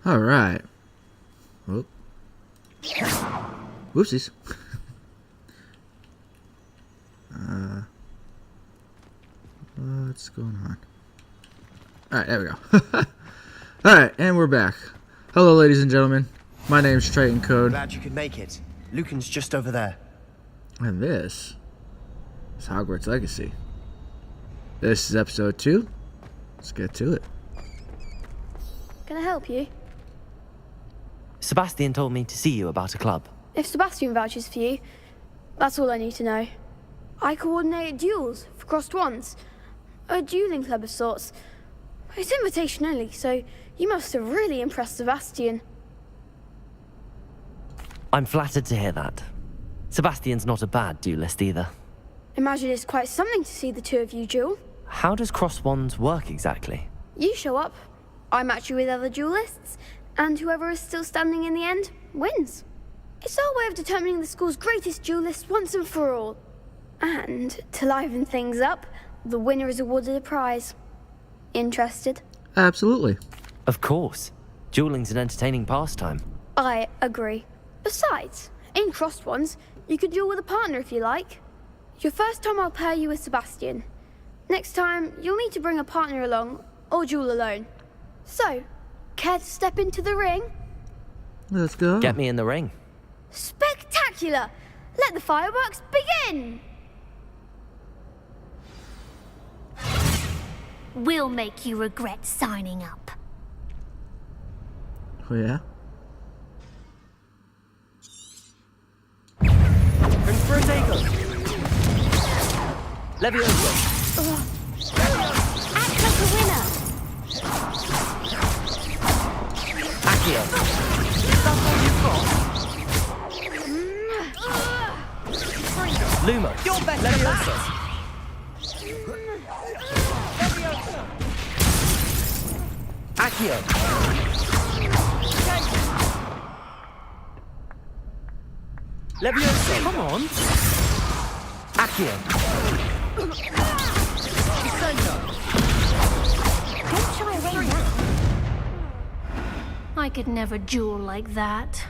All right. Whoop. Whoopsies. What's going on? Alright, there we go. Alright, and we're back. Hello, ladies and gentlemen. My name's Triton Code. Glad you could make it. Lucan's just over there. And this is Hogwarts Legacy. This is episode 2. Let's get to it. Can I help you? Sebastian told me to see you about a club. If Sebastian vouches for you, that's all I need to know. I coordinate duels for crossed wands. A dueling club of sorts. It's invitation only, so you must have really impressed Sebastian. I'm flattered to hear that. Sebastian's not a bad duelist either. Imagine it's quite something to see the two of you duel. How does cross wands work exactly? You show up, I match you with other duelists, and whoever is still standing in the end wins. It's our way of determining the school's greatest duelist once and for all. And to liven things up, the winner is awarded a prize. Interested? Absolutely. Of course. Dueling's an entertaining pastime. I agree. Besides, in crossed ones, you could duel with a partner if you like. Your first time I'll pair you with Sebastian. Next time, you'll need to bring a partner along, or duel alone. So, care to step into the ring? Let's go. Get me in the ring. Spectacular! Let the fireworks begin! We'll make you regret signing up. Oh, yeah? Ring for a takeover. Levioso. Act like a winner. Accio. That's all you've got? Lumos. You're better Levioso. Accio. Levioso. Come on. Accio. Don't shy away now. I could never duel like that.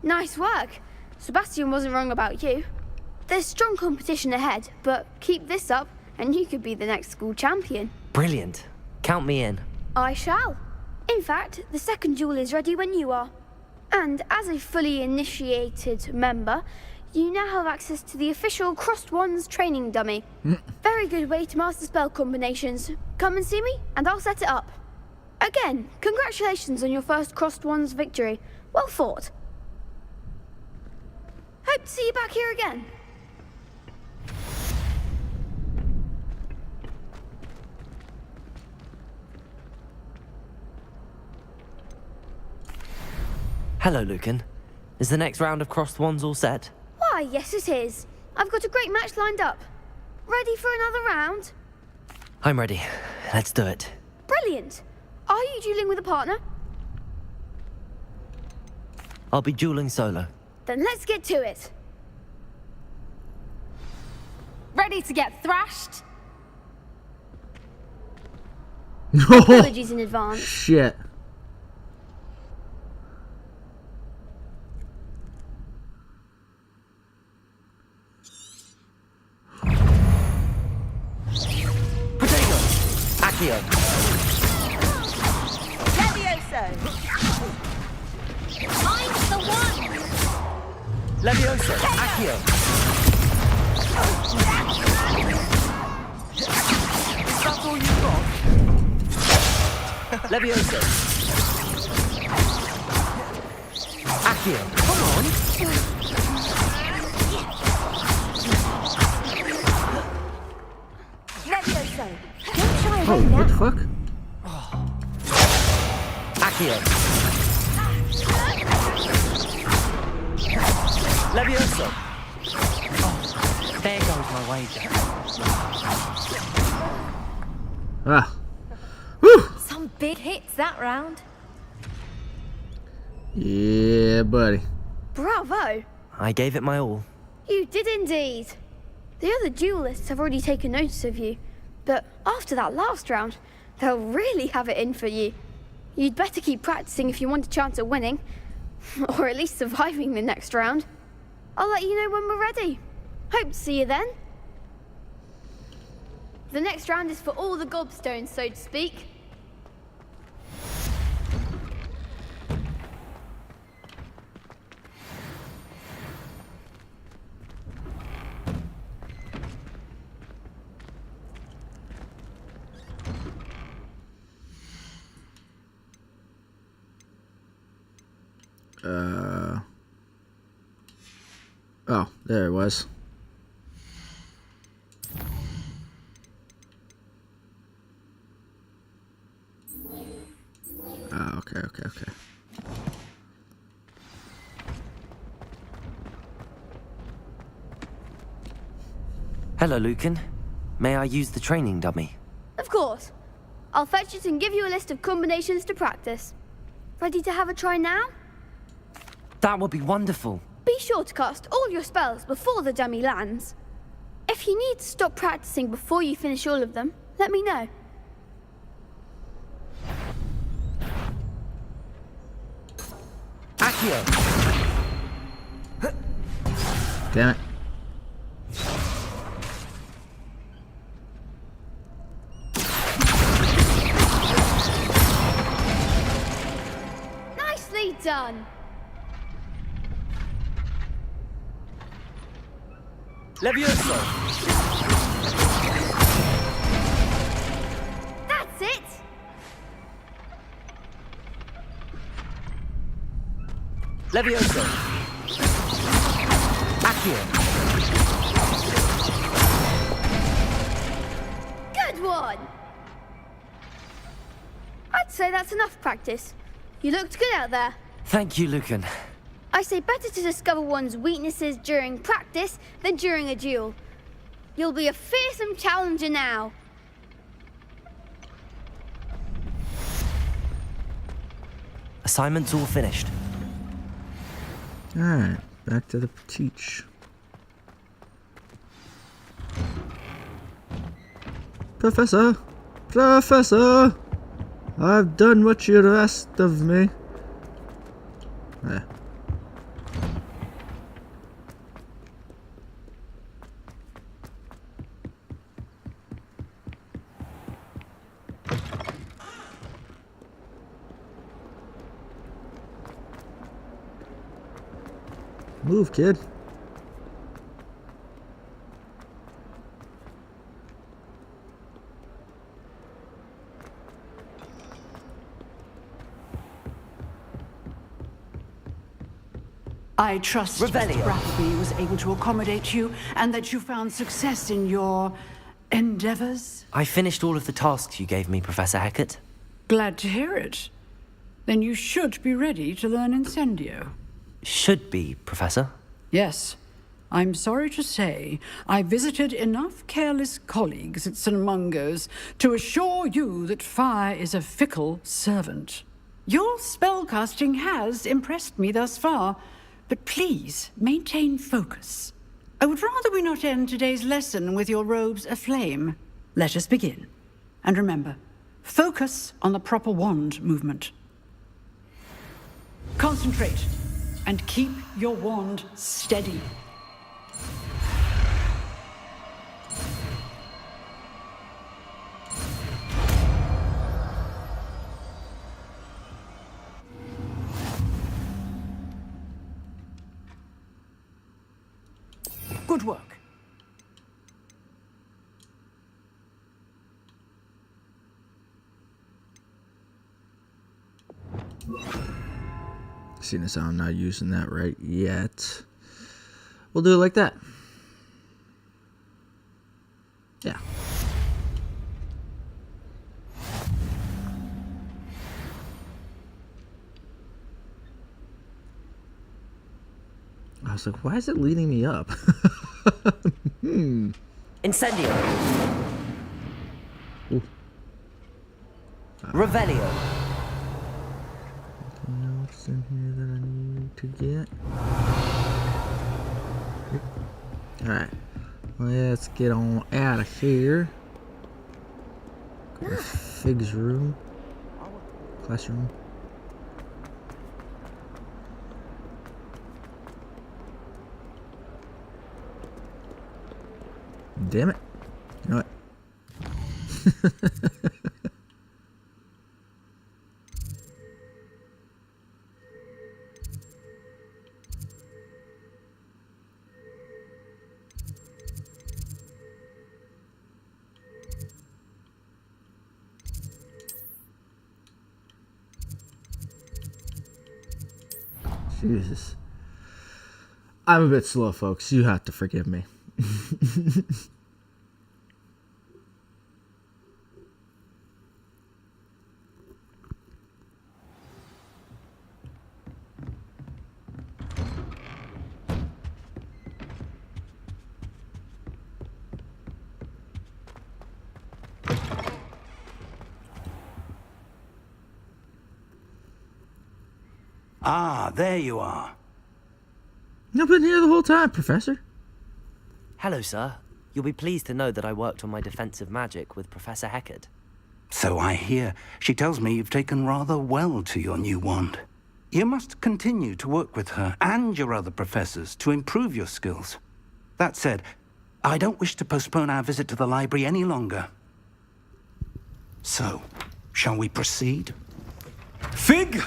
Nice work. Sebastian wasn't wrong about you. There's strong competition ahead, but keep this up and you could be the next school champion. Brilliant. Count me in. I shall. In fact, the second duel is ready when you are. And as a fully initiated member, you now have access to the official Crossed Wands training dummy. Very good way to master spell combinations. Come and see me, and I'll set it up. Again, congratulations on your first Crossed Wands victory. Well fought. Hope to see you back here again. Hello, Lucan. Is the next round of crossed wands all set? Why, yes it is. I've got a great match lined up. Ready for another round? I'm ready. Let's do it. Brilliant. Are you dueling with a partner? I'll be dueling solo. Then let's get to it. Ready to get thrashed? Apologies in advance. Shit. Potato! Accio! Levioso! I'm the one! Levioso! Accio! Is that all you got? Levioso! Accio! Come on! Levioso! Don't shy away Oh, now. what the fuck? Accio! Levioso! Oh, there goes my wager. Ah. Whew. Some big hits that round. Yeah, buddy. Bravo. I gave it my all. You did indeed. The other duelists have already taken notice of you. But after that last round, They'll really have it in for you. You'd better keep practicing if you want a chance at winning. Or at least surviving the next round. I'll let you know when we're ready. Hope to see you then. The next round is for all the gobstones, so to speak. Oh, there it was. Oh, okay. Hello, Lucan. May I use the training dummy? Of course. I'll fetch it and give you a list of combinations to practice. Ready to have a try now? That would be wonderful. Be sure to cast all your spells before the dummy lands. If you need to stop practicing before you finish all of them, let me know. Accio! Damn it. Nicely done. Levioso! That's it. Levioso! Accio! Good one. I'd say that's enough practice. You looked good out there. Thank you, Lucan. I say better to discover one's weaknesses during practice than during a duel. You'll be a fearsome challenger now. Assignment's all finished. Alright, back to the teach. Professor! Professor! I've done what you asked of me. Move, kid. I trust Mr. Revelio. Brattleby was able to accommodate you and that you found success in your endeavors. I finished all of the tasks you gave me, Professor Hecat. Glad to hear it. Then you should be ready to learn Incendio. Should be, Professor. Yes. I'm sorry to say I visited enough careless colleagues at St. Mungo's to assure you that fire is a fickle servant. Your spellcasting has impressed me thus far, but please maintain focus. I would rather we not end today's lesson with your robes aflame. Let us begin. And remember, focus on the proper wand movement. Concentrate and keep your wand steady. Good work. Seeing as how I'm not using that right yet, we'll do it like that. Yeah. I was like, why is it leading me up? Incendio. Revelio. Anything else in here that I need to get? Alright. Let's get on out of here. Go to Fig's room. Classroom. Damn it. You know what? Jesus. I'm a bit slow, folks. You have to forgive me. Ah, there you are. I've been here the whole time, Professor. Hello, sir. You'll be pleased to know that I worked on my defensive magic with Professor Heckard. So I hear. She tells me you've taken rather well to your new wand. You must continue to work with her and your other professors to improve your skills. That said, I don't wish to postpone our visit to the library any longer. So, shall we proceed? Fig,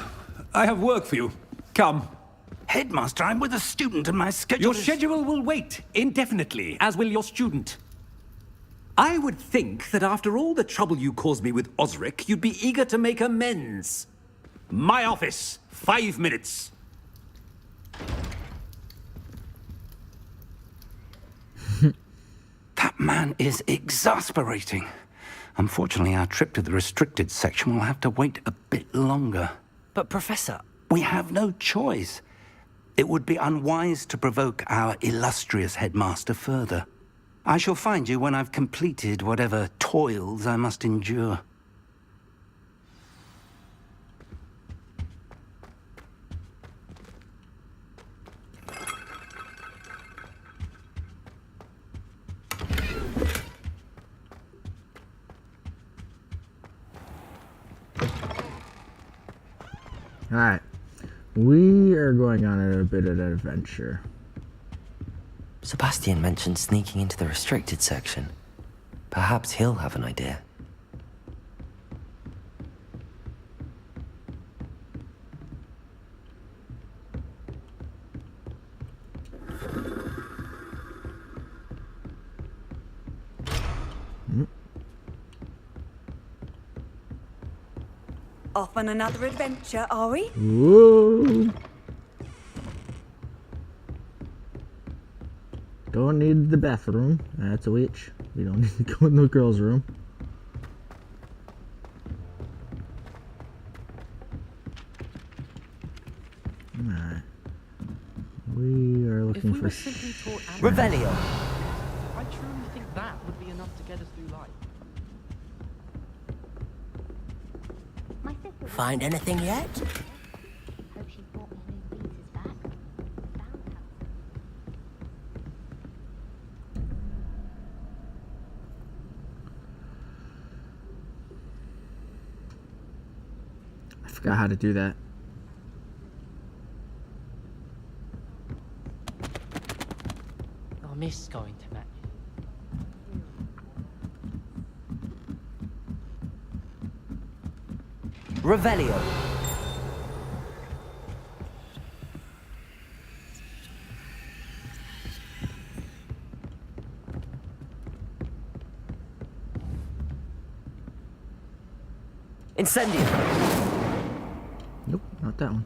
I have work for you. Come. Headmaster, I'm with a student and my schedule Your is... schedule will wait indefinitely, as will your student. I would think that after all the trouble you caused me with Osric, you'd be eager to make amends. My office, 5 minutes. That man is exasperating. Unfortunately, our trip to the restricted section will have to wait a bit longer. But, Professor... We have no choice. It would be unwise to provoke our illustrious headmaster further. I shall find you when I've completed whatever toils I must endure. Alright. We are going on a bit of an adventure. Sebastian mentioned sneaking into the restricted section. Perhaps he'll have an idea. Off on another adventure, are we? Whoa! Don't need the bathroom. That's a witch. We don't need to go in the girls' room. Alright. We are looking for Revelio! I truly think that would be enough to get us through life. Find anything yet? Hope she brought me new visas back. Found her. I forgot how to do that. I miss going to matches. Revelio! Incendio! Nope, not that one.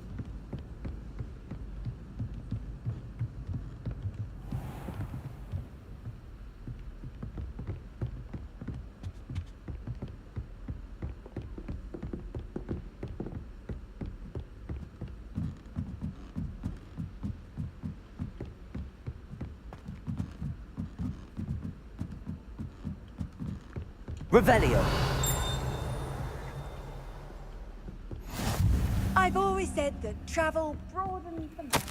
Revelio! I've always said that travel broadens the mind.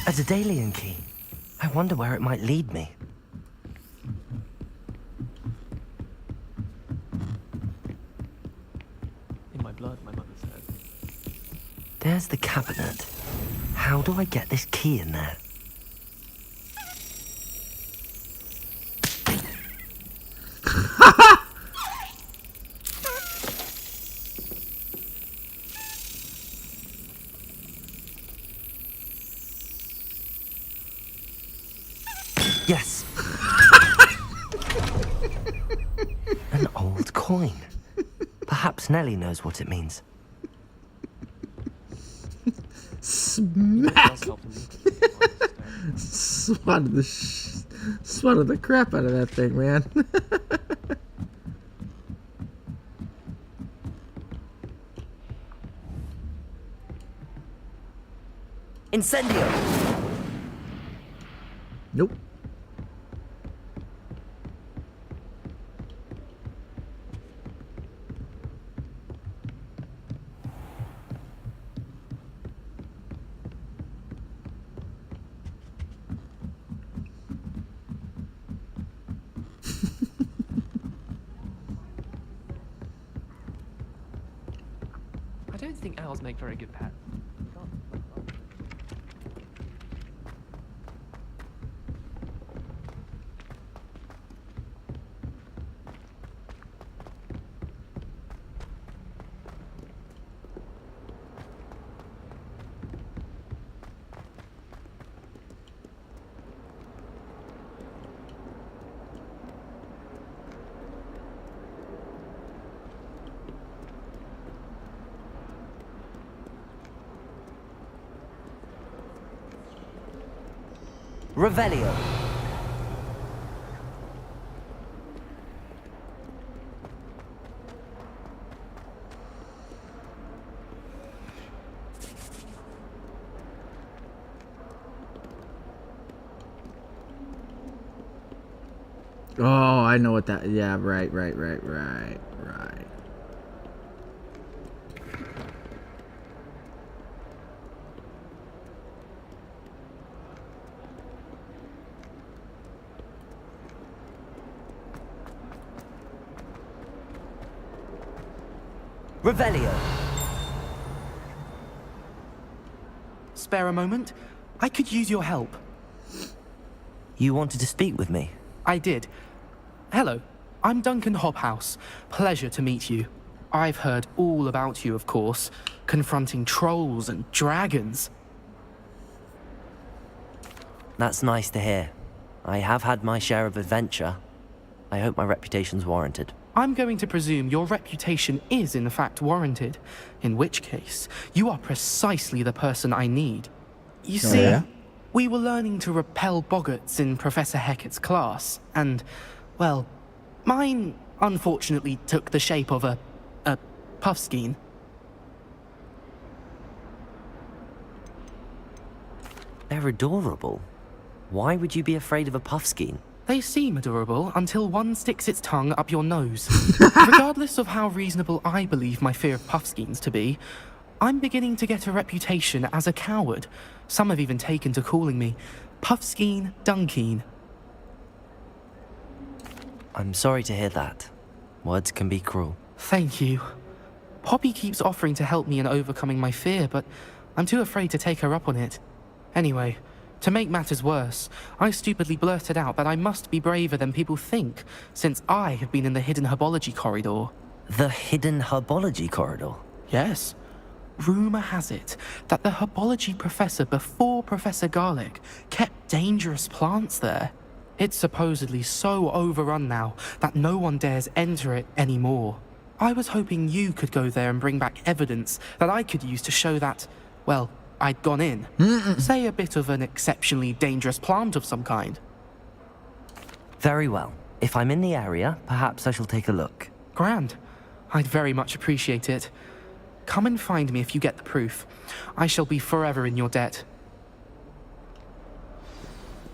A Daedalian key. I wonder where it might lead me. In my blood, my mother said. There's the cabinet. How do I get this key in there? Yes. An old coin. Perhaps Nellie knows what it means. Smack! Swatted the crap out of that thing, man. Incendio! Nope. I don't think owls make very good pets. Revelio. Oh, I know what that. Yeah, right. Revelio. Spare a moment? I could use your help. You wanted to speak with me? I did. Hello, I'm Duncan Hobhouse. Pleasure to meet you. I've heard all about you, of course, confronting trolls and dragons. That's nice to hear. I have had my share of adventure. I hope my reputation's warranted. I'm going to presume your reputation is in fact warranted, in which case, you are precisely the person I need. You see, yeah? we were learning to repel boggarts in Professor Hecat's class, and, well, mine unfortunately took the shape of a puffskein. They're adorable. Why would you be afraid of a puffskein? They seem adorable until one sticks its tongue up your nose. Regardless of how reasonable I believe my fear of puffskeins to be, I'm beginning to get a reputation as a coward. Some have even taken to calling me Puffskein Dunkeen. I'm sorry to hear that. Words can be cruel. Thank you. Poppy keeps offering to help me in overcoming my fear, but I'm too afraid to take her up on it. Anyway, to make matters worse, I stupidly blurted out that I must be braver than people think, since I have been in the hidden herbology corridor. The hidden herbology corridor? Yes. Rumour has it that the herbology professor before Professor Garlic kept dangerous plants there. It's supposedly so overrun now that no one dares enter it anymore. I was hoping you could go there and bring back evidence that I could use to show that, well, I'd gone in. Say a bit of an exceptionally dangerous plant of some kind. Very well. If I'm in the area, perhaps I shall take a look. Grand. I'd very much appreciate it. Come and find me if you get the proof. I shall be forever in your debt.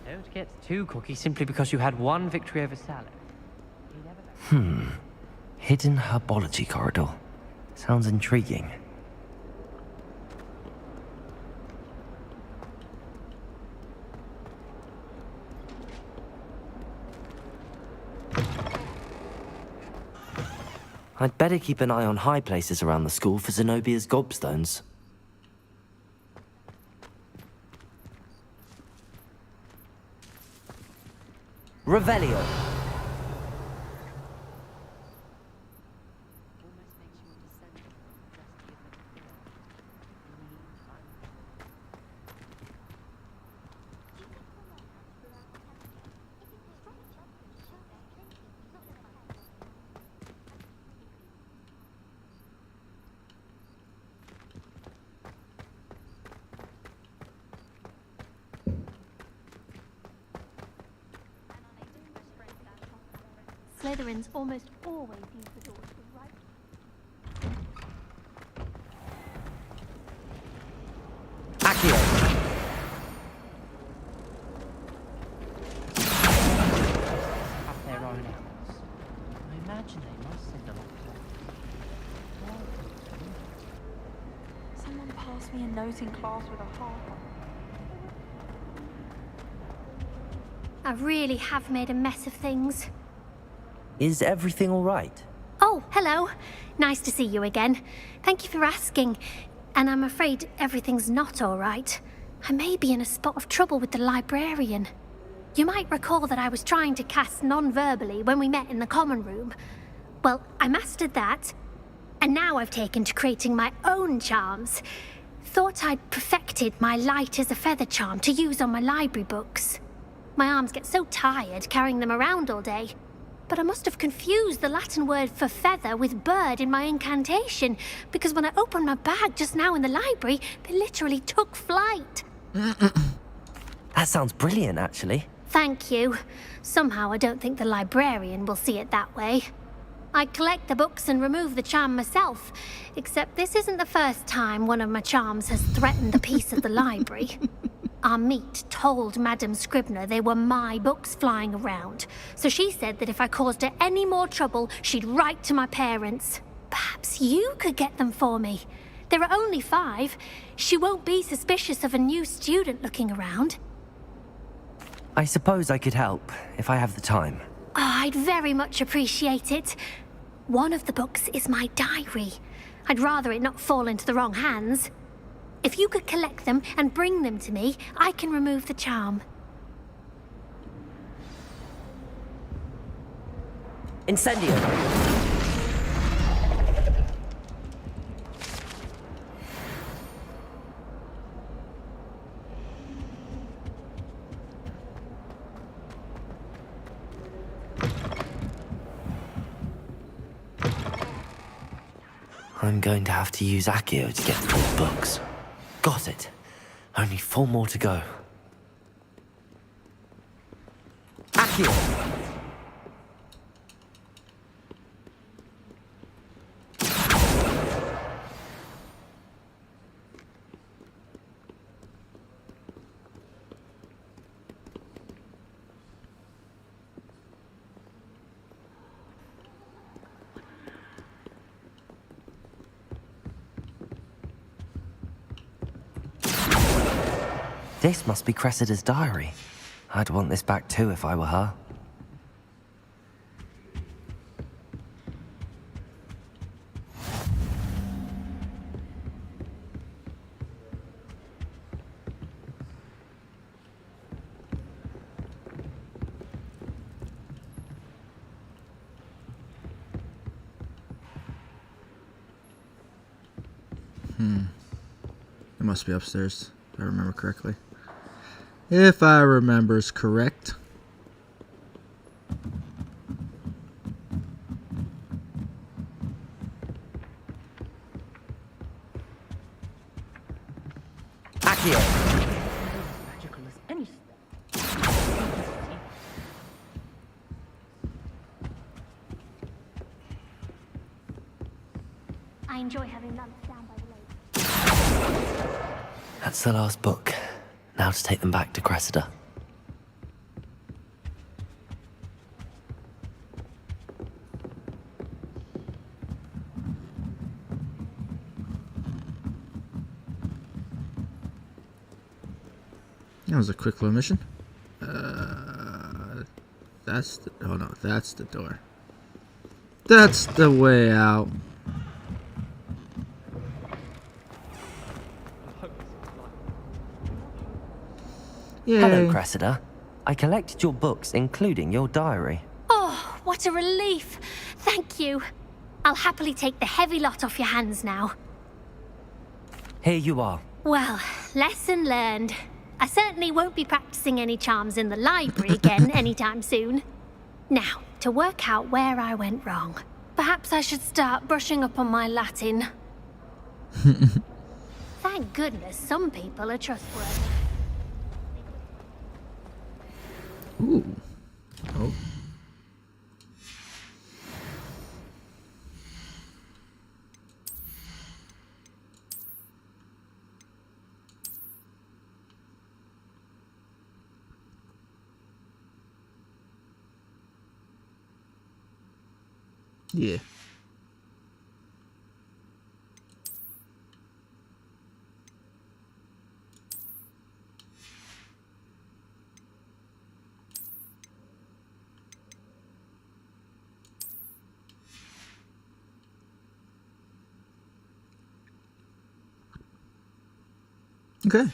Don't get too cocky simply because you had one victory over salad. Hidden herbology corridor. Sounds intriguing. I'd better keep an eye on high places around the school for Zenobia's gobstones. Revelio. Slytherins almost always use the doors to the right. Accio. Have their own hours. I imagine they must send a lot of Someone passed me a note in class with a heart on it. I really have made a mess of things. Is everything all right? Oh, hello. Nice to see you again. Thank you for asking. And I'm afraid everything's not all right. I may be in a spot of trouble with the librarian. You might recall that I was trying to cast non-verbally when we met in the common room. Well, I mastered that, and now I've taken to creating my own charms. Thought I'd perfected my light as a feather charm to use on my library books. My arms get so tired carrying them around all day. But I must have confused the Latin word for feather with bird in my incantation, because when I opened my bag just now in the library, they literally took flight. That sounds brilliant, actually. Thank you. Somehow I don't think the librarian will see it that way. I collect the books and remove the charm myself, except this isn't the first time one of my charms has threatened the peace of the library. Our meet told Madame Scribner they were my books flying around, so she said that if I caused her any more trouble, she'd write to my parents. Perhaps you could get them for me. There are only 5. She won't be suspicious of a new student looking around. I suppose I could help, if I have the time. Oh, I'd very much appreciate it. One of the books is my diary. I'd rather it not fall into the wrong hands. If you could collect them and bring them to me, I can remove the charm. Incendio. I'm going to have to use Accio to get through the books. Got it. Only 4 more to go. Accio! This must be Cressida's diary. I'd want this back too if I were her. It must be upstairs, if I remember correctly. If I remember's correct. Accio! magical as anything. I enjoy having lunch down by the lake. That's the last book. Now to take them back to Cressida. That was a quick little mission. That's the... Oh no, that's the door. That's the way out. Yay. Hello, Cressida. I collected your books, including your diary. Oh, what a relief. Thank you. I'll happily take the heavy lot off your hands now. Here you are. Well, lesson learned. I certainly won't be practicing any charms in the library again anytime soon. Now, to work out where I went wrong. Perhaps I should start brushing up on my Latin. Thank goodness some people are trustworthy. Ooh. Oh. Yeah. Okay.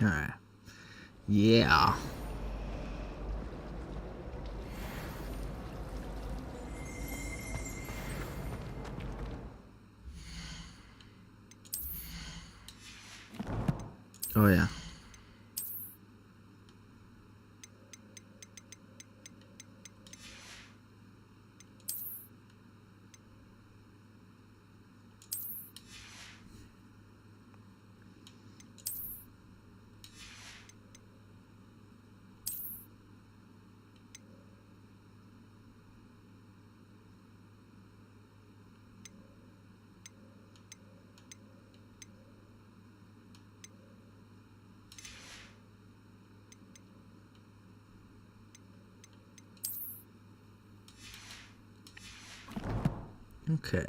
Alright. Yeah. Oh yeah. Okay.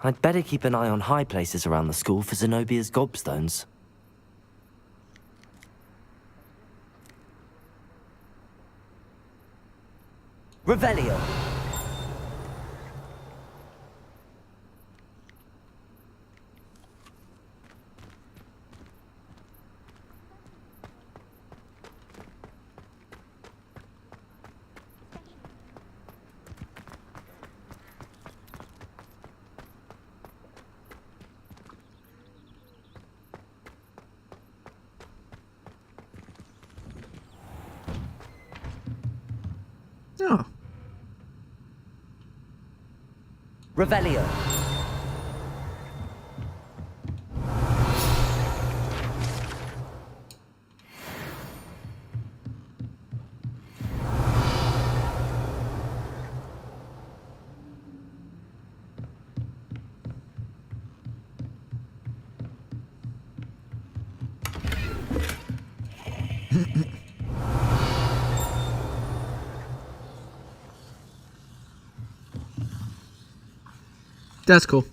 I'd better keep an eye on high places around the school for Zenobia's gobstones. Revelio! Oh. Revelio! That's cool.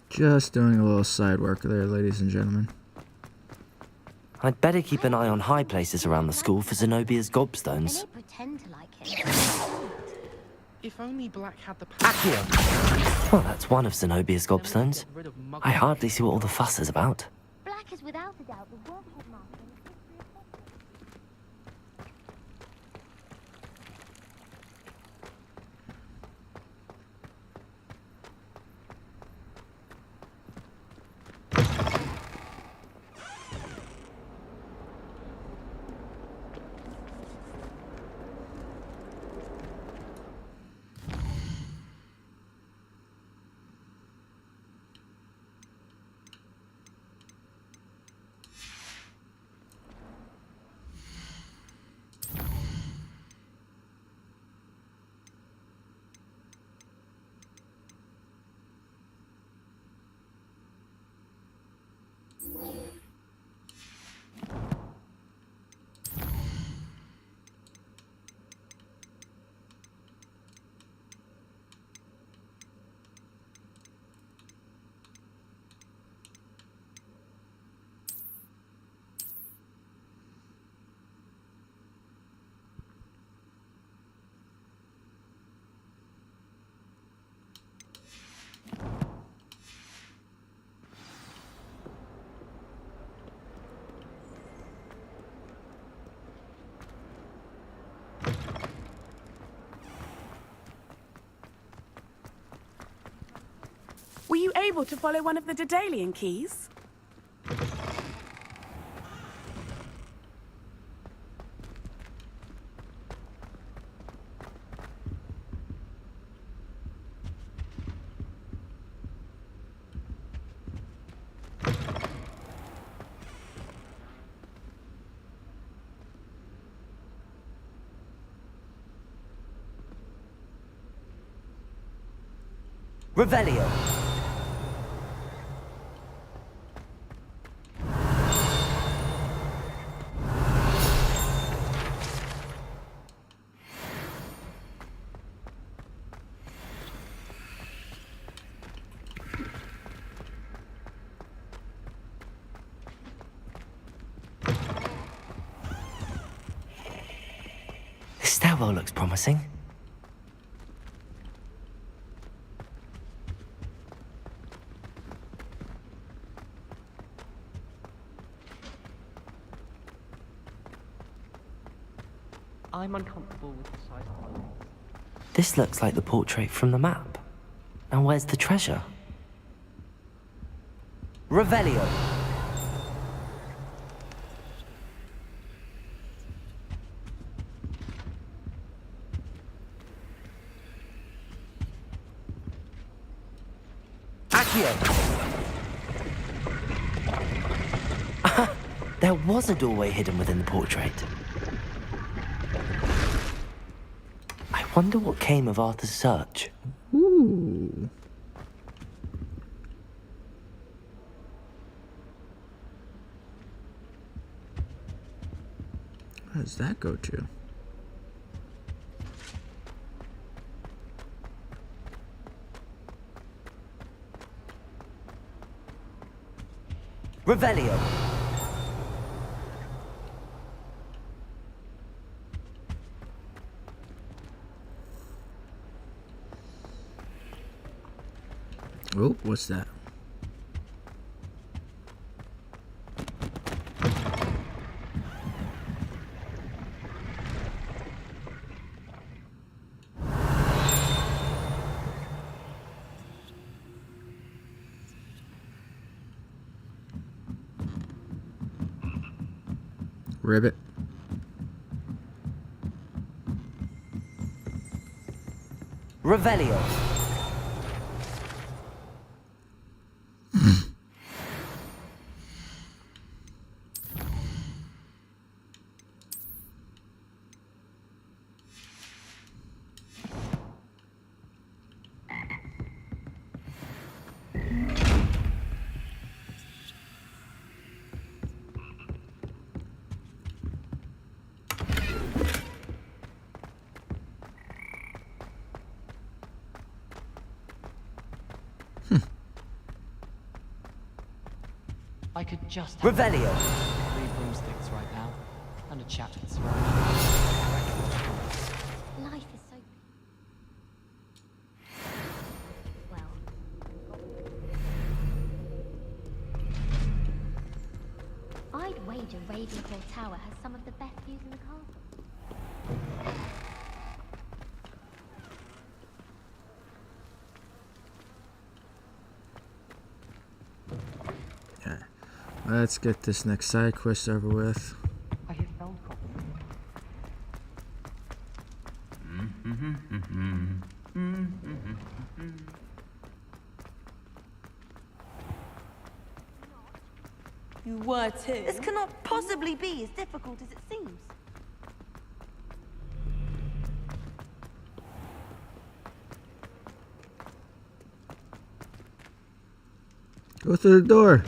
Just doing a little side work there, ladies and gentlemen. I'd better keep an eye on high places around the school for Zenobia's gobstones. They pretend to like him. If only Black had the power. Accio! Well, that's one of Zenobia's gobstones. I hardly see what all the fuss is about. Black is without a doubt the worst headmaster in the history of Hogwarts. Were you able to follow one of the Daedalian keys? Revelio! This stairwell looks promising. I'm uncomfortable with the size of the room. This looks like the portrait from the map. Now where's the treasure? Revelio! Accio! There was a doorway hidden within the portrait. I wonder what came of Arthur's search. Ooh. Where does that go to? Revelio! Oh, what's that? Ribbit. Revelio! could just have Revelio. 3 broomsticks right now, and a chat with some. Life is so. Well. I'd wager Ravenclaw Tower has some of the best views in the castle. Let's get this next side quest over with. I have found property. You were too. This cannot possibly be as difficult as it seems. Go through the door.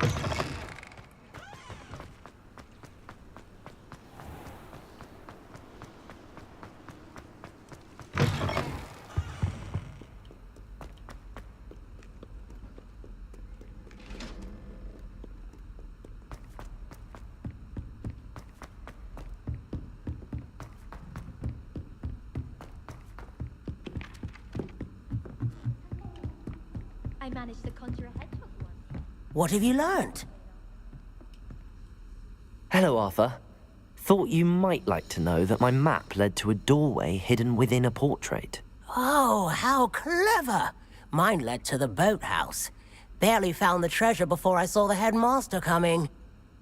I managed to conjure a hedgehog once. What have you learned? Hello, Arthur. Thought you might like to know that my map led to a doorway hidden within a portrait. Oh, how clever! Mine led to the boathouse. Barely found the treasure before I saw the headmaster coming.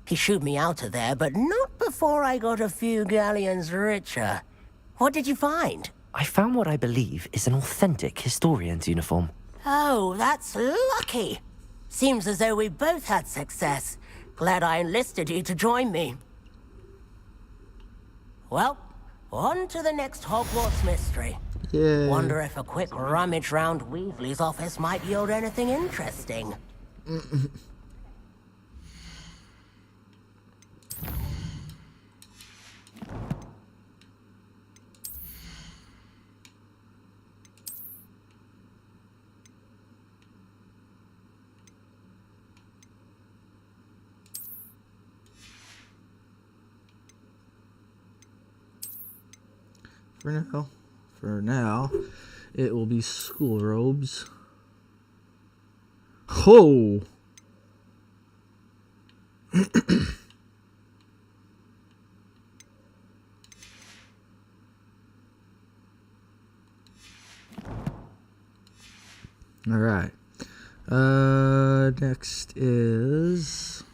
He shooed me out of there, but not before I got a few galleons richer. What did you find? I found what I believe is an authentic historian's uniform. Oh, that's lucky. Seems as though we both had success. Glad I enlisted you to join me. Well, on to the next Hogwarts mystery. Yeah. Wonder if a quick rummage round Weasley's office might yield anything interesting. For now, it will be school robes. Oh! All right. Next is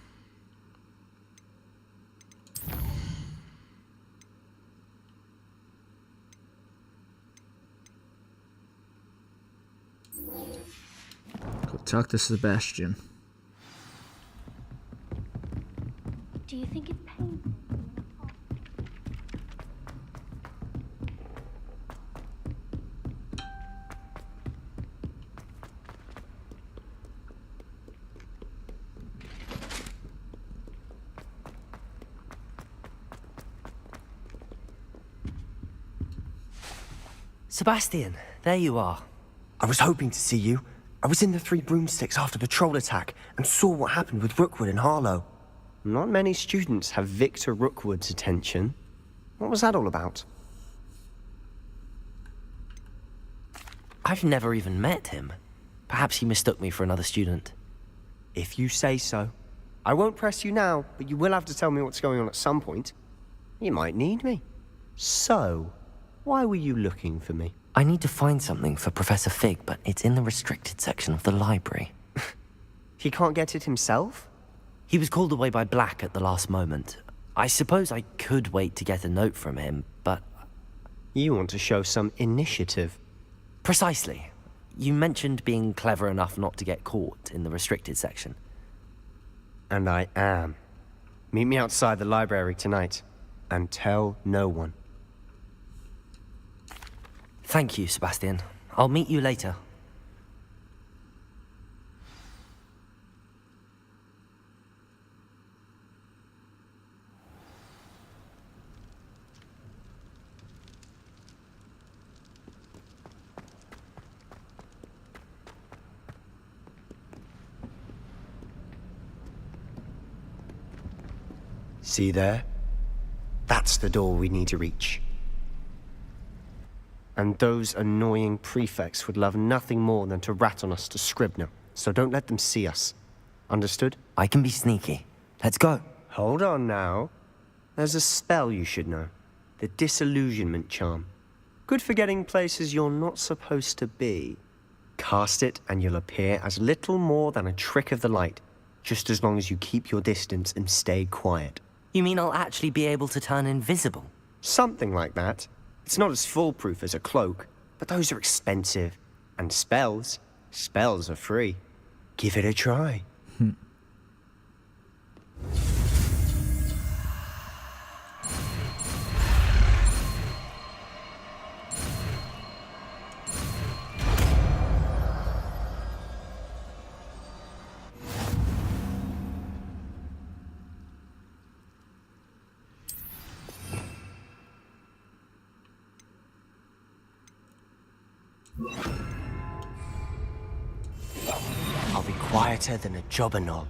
go talk to Sebastian. Do you think it's painful? Sebastian, there you are. I was hoping to see you. I was in the Three Broomsticks after the troll attack and saw what happened with Rookwood and Harlow. Not many students have Victor Rookwood's attention. What was that all about? I've never even met him. Perhaps he mistook me for another student. If you say so. I won't press you now, but you will have to tell me what's going on at some point. You might need me. So, why were you looking for me? I need to find something for Professor Fig, but it's in the restricted section of the library. He can't get it himself? He was called away by Black at the last moment. I suppose I could wait to get a note from him, but... You want to show some initiative. Precisely. You mentioned being clever enough not to get caught in the restricted section. And I am. Meet me outside the library tonight, and tell no one. Thank you, Sebastian. I'll meet you later. See there? That's the door we need to reach. And those annoying prefects would love nothing more than to rat on us to Scribner, so don't let them see us. Understood? I can be sneaky. Let's go. Hold on now. There's a spell you should know. The Disillusionment Charm. Good for getting places you're not supposed to be. Cast it and you'll appear as little more than a trick of the light, just as long as you keep your distance and stay quiet. You mean I'll actually be able to turn invisible? Something like that. It's not as foolproof as a cloak, but those are expensive. And spells are free. Give it a try. I'll be quieter than a jobberknoll.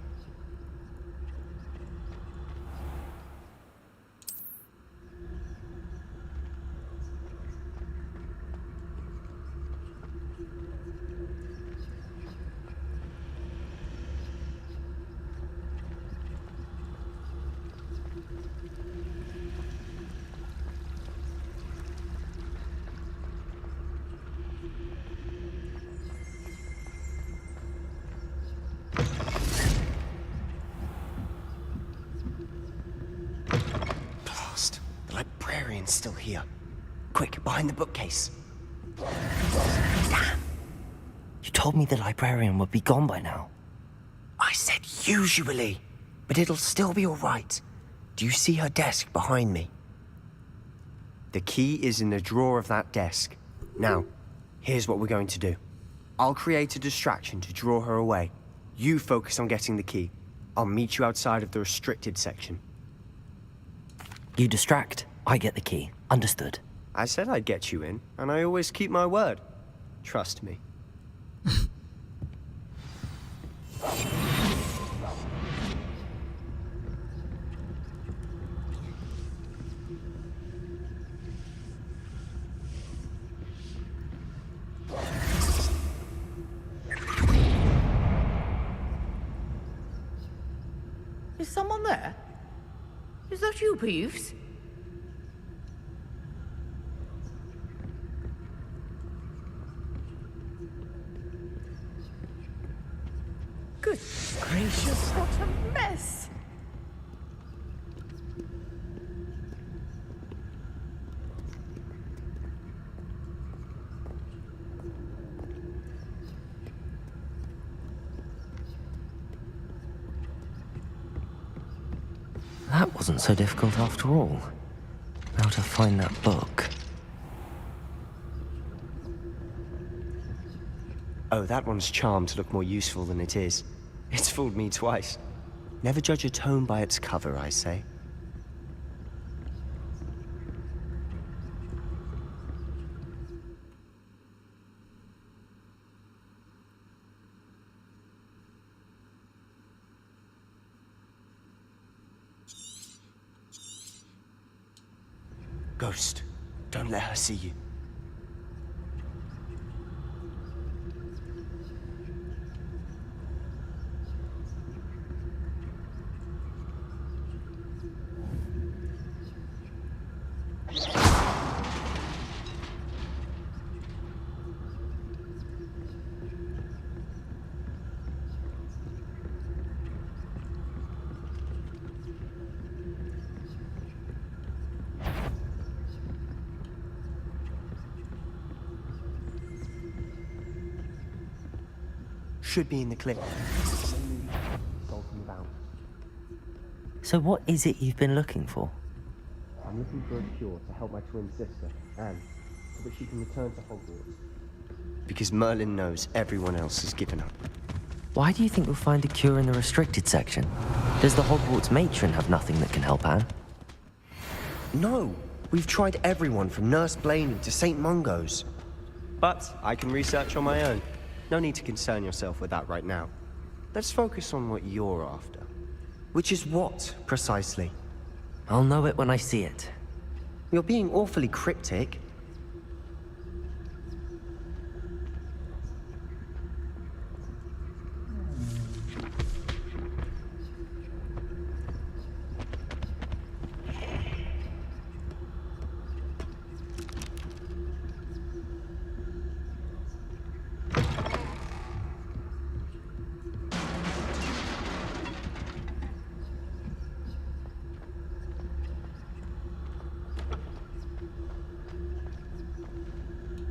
Still here. Quick, behind the bookcase. Damn. You told me the librarian would be gone by now. I said usually, but it'll still be all right. Do you see her desk behind me? The key is in the drawer of that desk. Now, here's what we're going to do. I'll create a distraction to draw her away. You focus on getting the key. I'll meet you outside of the restricted section. You distract. I get the key. Understood. I said I'd get you in, and I always keep my word. Trust me. Is someone there? Is that you, Peeves? Good gracious, what a mess! That wasn't so difficult after all. How to find that book. Oh, that one's charmed to look more useful than it is. It's fooled me twice. Never judge a tome by its cover, I say. Ghost, don't let her see you. Should be in the clip. So what is it you've been looking for? I'm looking for a cure to help my twin sister, Anne, so that she can return to Hogwarts. Because Merlin knows everyone else has given up. Why do you think we'll find a cure in the restricted section? Does the Hogwarts matron have nothing that can help Anne? No! We've tried everyone from Nurse Blaney to St. Mungo's. But I can research on my own. No need to concern yourself with that right now. Let's focus on what you're after. Which is what, precisely? I'll know it when I see it. You're being awfully cryptic.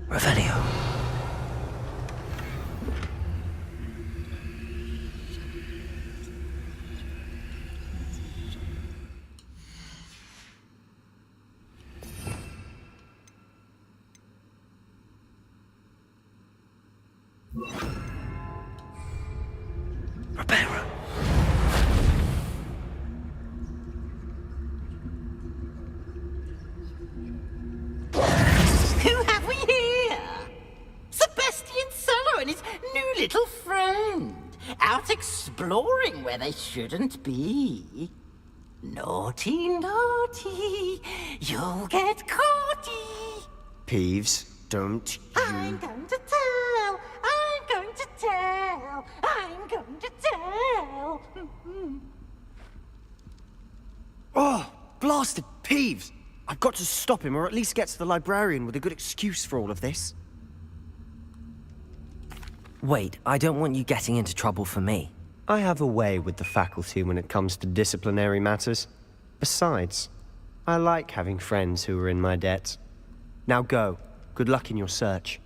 Revelio. Reparo. Who have we here? Sebastian Solo and his new little friend. Out exploring where they shouldn't be. Naughty, naughty. You'll get caughty. Peeves, don't you... I'm going to tell. I'm going to tell. I'm going to tell. Oh, blasted Peeves! I've got to stop him, or at least get to the librarian with a good excuse for all of this. Wait, I don't want you getting into trouble for me. I have a way with the faculty when it comes to disciplinary matters. Besides, I like having friends who are in my debt. Now go. Good luck in your search.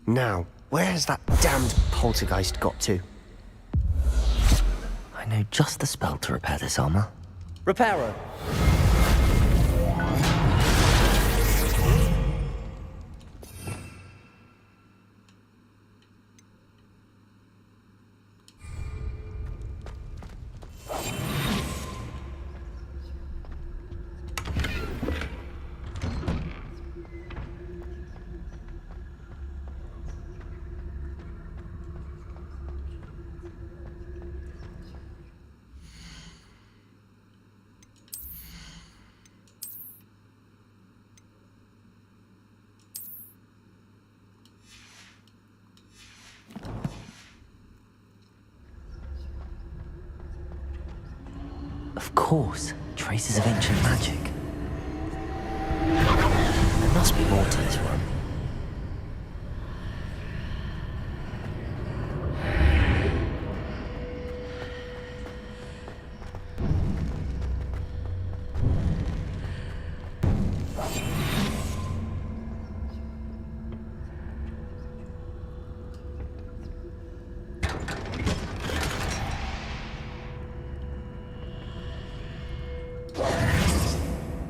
Now, where has that damned poltergeist got to? I know just the spell to repair this armor. Reparo! Of course, traces of ancient magic. There must be more to this one.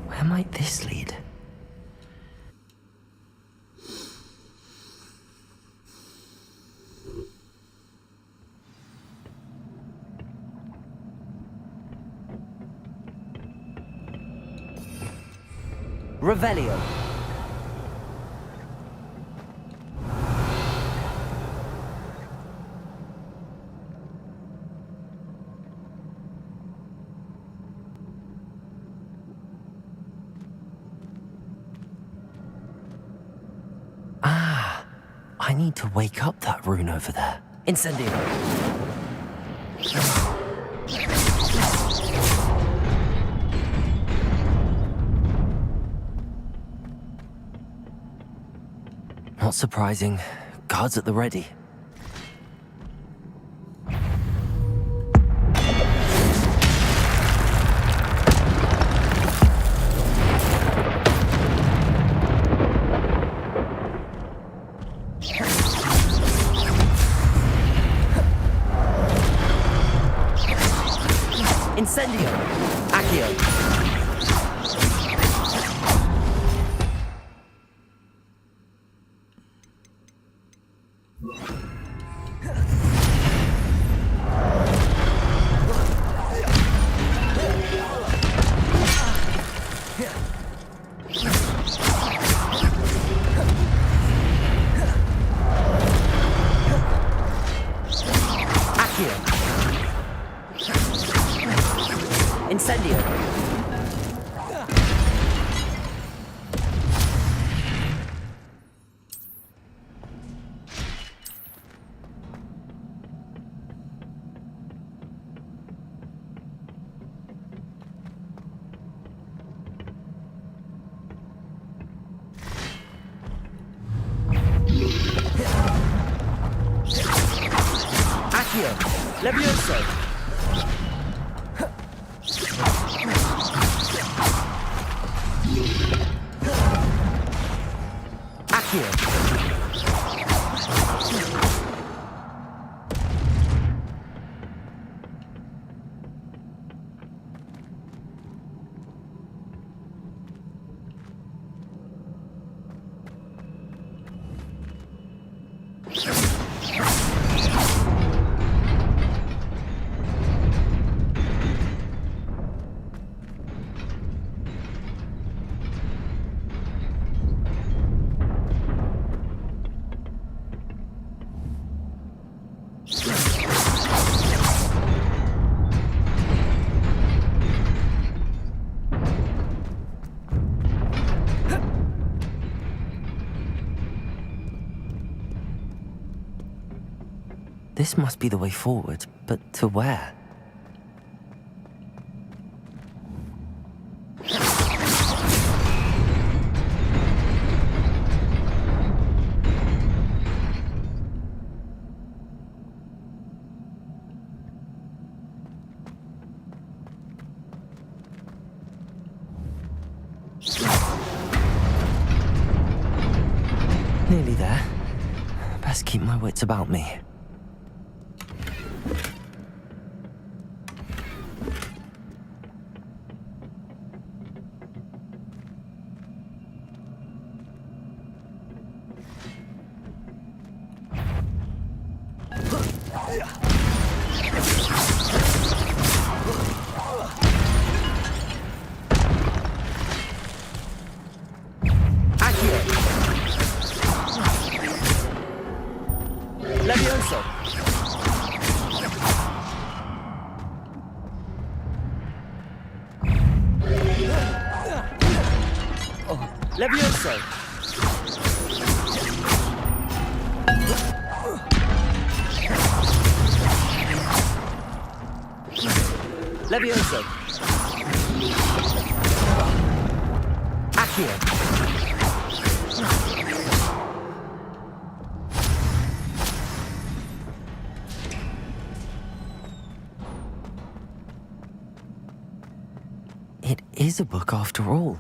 Where might this lead? Revelio. I need to wake up that rune over there. Incendio. Not surprising. Guards at the ready. Incendio! Accio! Accio! Incendio! Accio! Levioso! Accio! This must be the way forward, but to where? Nearly there. Best keep my wits about me. Levioso! Oh, Levioso! Levioso! Accio! It is a book after all.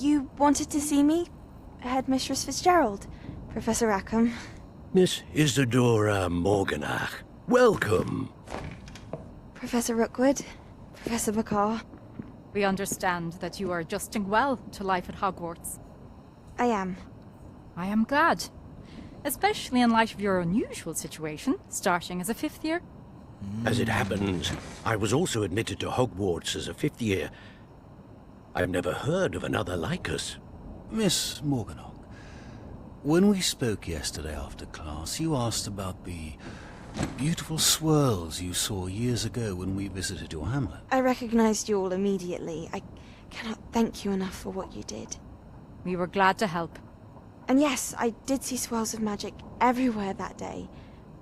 You wanted to see me, Headmistress Fitzgerald? Professor Rackham. Miss Isadora Morganach, welcome. Professor Rookwood. Professor Bakar. We understand that you are adjusting well to life at Hogwarts. I am. I am glad. Especially in light of your unusual situation, starting as a 5th year. As it happens, I was also admitted to Hogwarts as a 5th year. I've never heard of another like us. Miss Morganach, when we spoke yesterday after class, you asked about the beautiful swirls you saw years ago when we visited your hamlet. I recognized you all immediately. I cannot thank you enough for what you did. We were glad to help. And yes, I did see swirls of magic everywhere that day.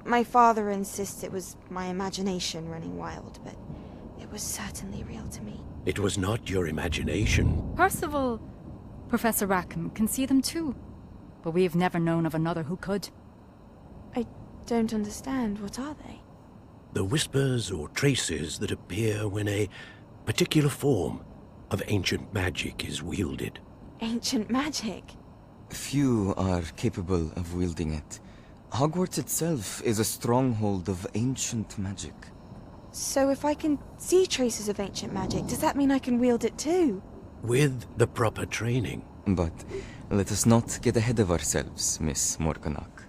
My father insists it was my imagination running wild, but it was certainly real to me. It was not your imagination. Percival, Professor Rackham can see them too. But we have never known of another who could. I don't understand. What are they? The whispers or traces that appear when a particular form of ancient magic is wielded. Ancient magic? Few are capable of wielding it. Hogwarts itself is a stronghold of ancient magic. So if I can see traces of ancient magic, does that mean I can wield it too? With the proper training. But let us not get ahead of ourselves, Miss Morganach.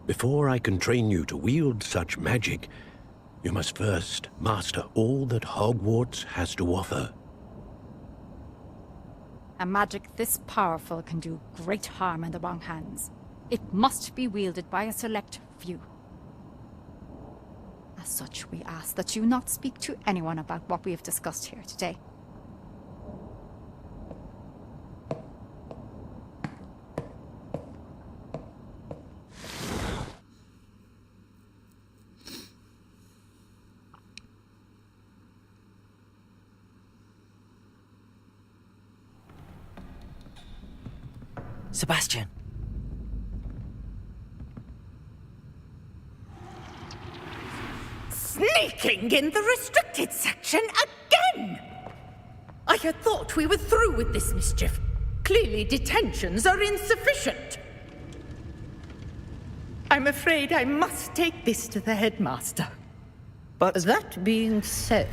Before I can train you to wield such magic, you must first master all that Hogwarts has to offer. A magic this powerful can do great harm in the wrong hands. It must be wielded by a select few. As such, we ask that you not speak to anyone about what we have discussed here today. Sebastian! Sneaking in the restricted section again! I had thought we were through with this mischief. Clearly detentions are insufficient. I'm afraid I must take this to the headmaster. But that being said,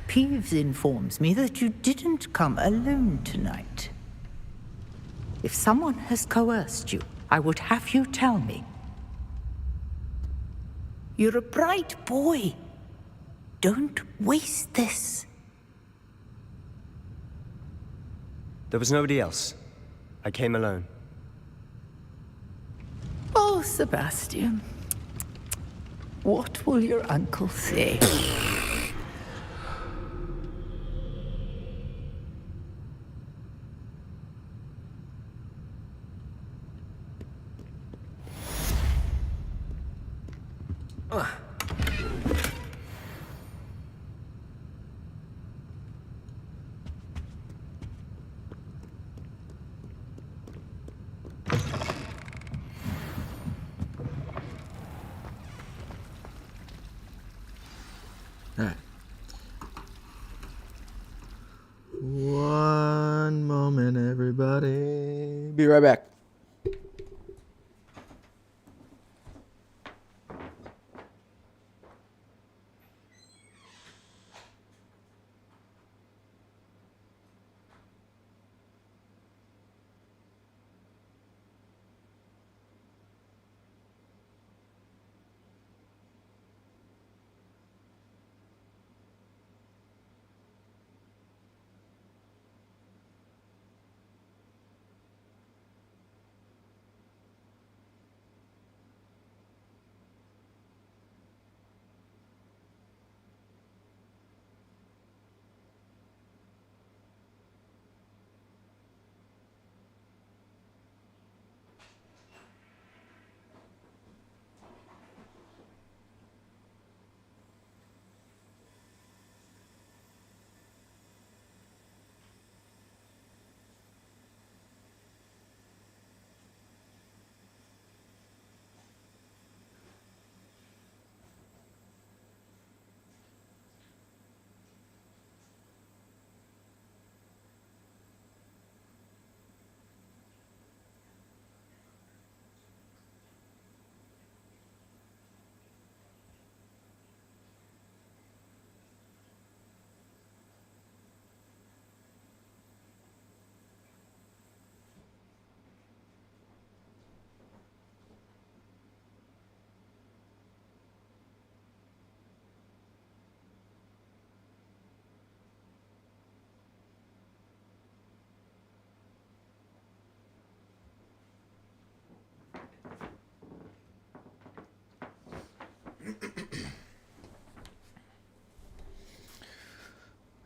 Peeves informs me that you didn't come alone tonight. If someone has coerced you, I would have you tell me. You're a bright boy. Don't waste this. There was nobody else. I came alone. Oh, Sebastian. What will your uncle say? Alright. One moment, everybody. Be right back.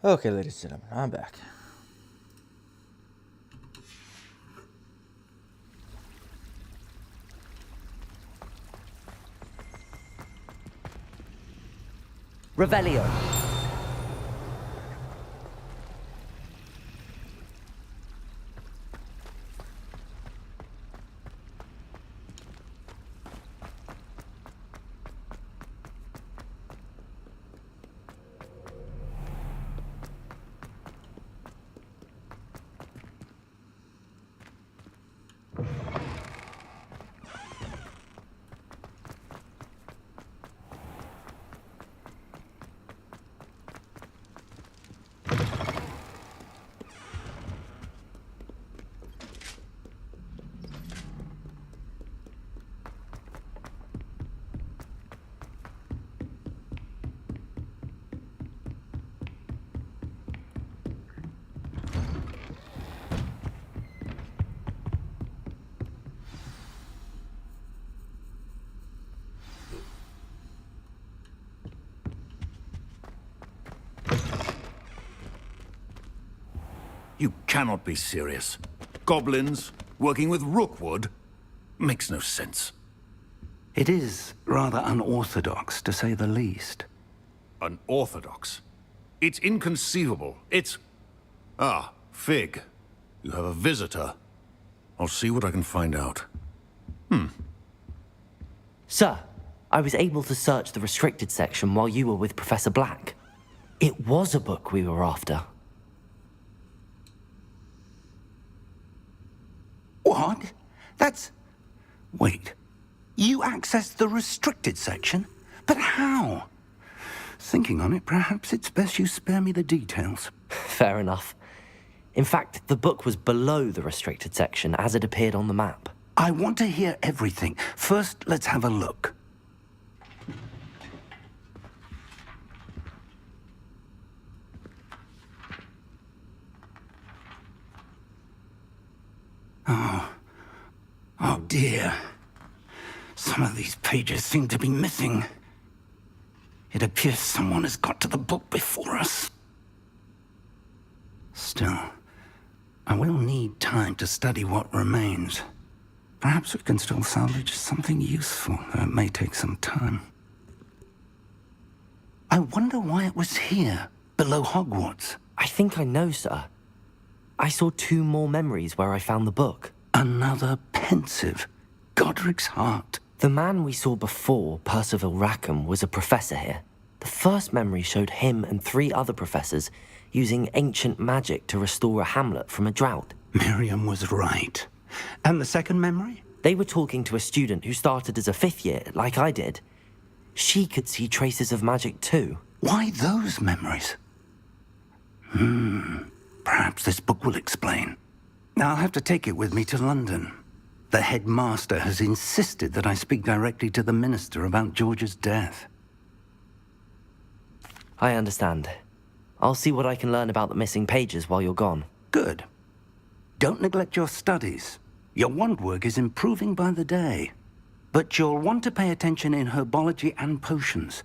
Okay, ladies and gentlemen, I'm back. Revelio. You cannot be serious. Goblins working with Rookwood? Makes no sense. It is rather unorthodox, to say the least. Unorthodox? It's inconceivable. It's... Ah, Fig. You have a visitor. I'll see what I can find out. Sir, I was able to search the restricted section while you were with Professor Black. It was a book we were after. What? That's... Wait. You accessed the restricted section? But how? Thinking on it, perhaps it's best you spare me the details. Fair enough. In fact, the book was below the restricted section as it appeared on the map. I want to hear everything. First, let's have a look. Oh dear. Some of these pages seem to be missing. It appears someone has got to the book before us. Still, I will need time to study what remains. Perhaps we can still salvage something useful, though it may take some time. I wonder why it was here, below Hogwarts. I think I know, sir. I saw 2 more memories where I found the book. Another pensive. Godric's heart. The man we saw before, Percival Rackham, was a professor here. The first memory showed him and 3 other professors using ancient magic to restore a hamlet from a drought. Miriam was right. And the second memory? They were talking to a student who started as a 5th year, like I did. She could see traces of magic too. Why those memories? Perhaps this book will explain. I'll have to take it with me to London. The headmaster has insisted that I speak directly to the minister about George's death. I understand. I'll see what I can learn about the missing pages while you're gone. Good. Don't neglect your studies. Your wand work is improving by the day. But you'll want to pay attention in herbology and potions.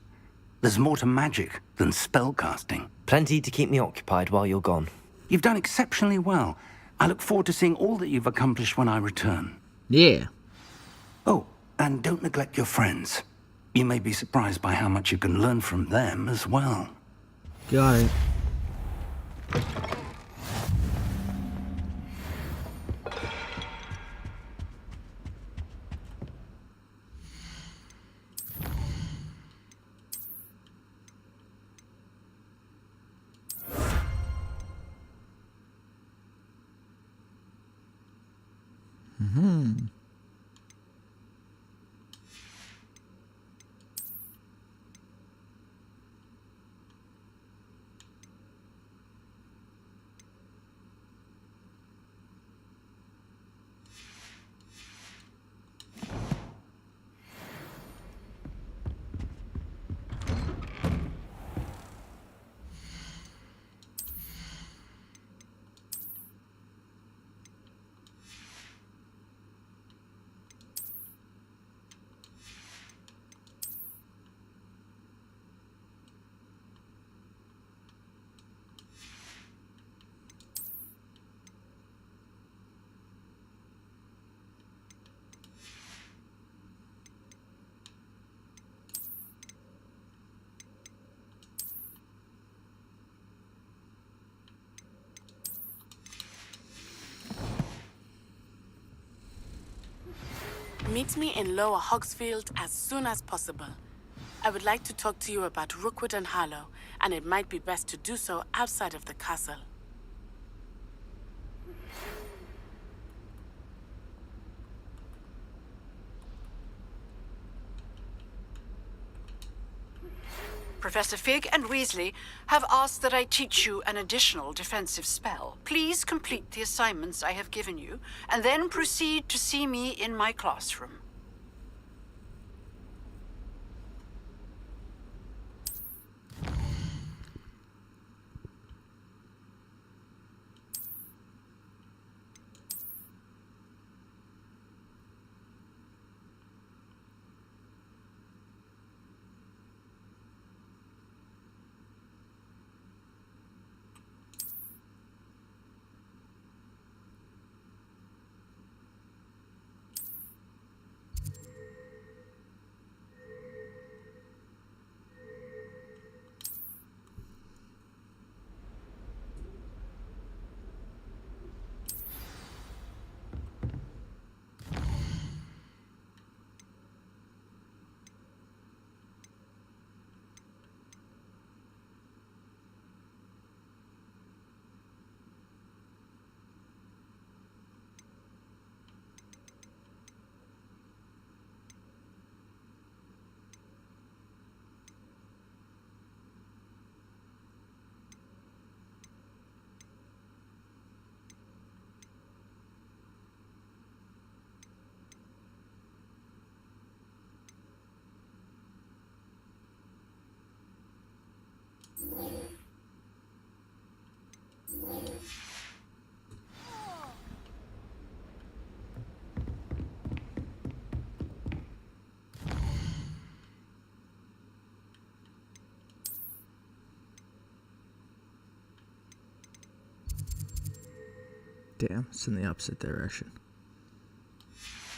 There's more to magic than spellcasting. Plenty to keep me occupied while you're gone. You've done exceptionally well. I look forward to seeing all that you've accomplished when I return. Yeah. Oh, and don't neglect your friends. You may be surprised by how much you can learn from them as well. Got it. Meet me in Lower Hogsfield as soon as possible. I would like to talk to you about Rookwood and Harlow, and it might be best to do so outside of the castle. Professor Fig and Weasley have asked that I teach you an additional defensive spell. Please complete the assignments I have given you, and then proceed to see me in my classroom. Damn, it's in the opposite direction.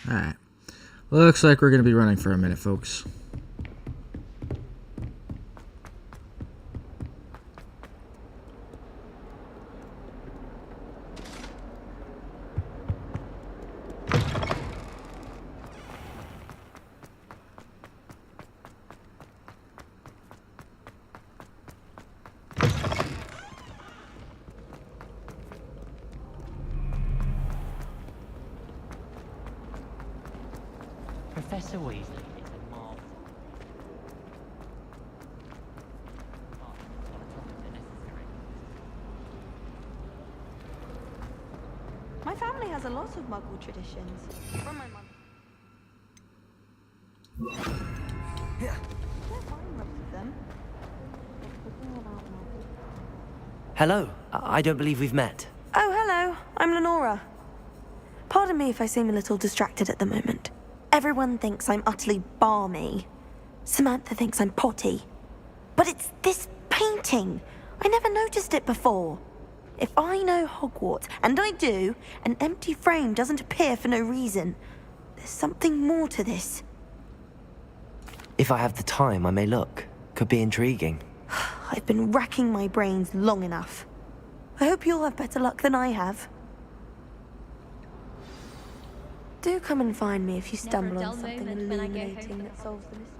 Alright. Looks like we're going to be running for a minute, folks. Professor Weasley is a marvel. My family has a lot of Muggle traditions. From my mother. I don't mind most of them. Hello, I don't believe we've met. Oh, hello. I'm Lenora. Pardon me if I seem a little distracted at the moment. Everyone thinks I'm utterly balmy. Samantha thinks I'm potty. But it's this painting. I never noticed it before. If I know Hogwarts, and I do, an empty frame doesn't appear for no reason. There's something more to this. If I have the time, I may look. Could be intriguing. I've been racking my brains long enough. I hope you'll have better luck than I have. Do come and find me if you stumble on something illuminating that solves the mystery.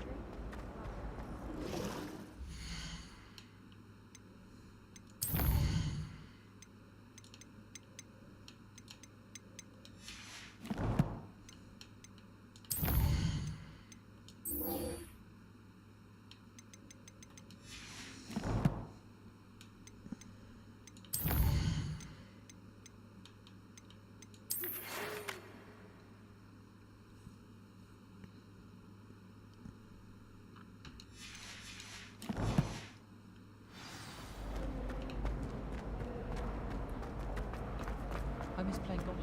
I miss playing golf.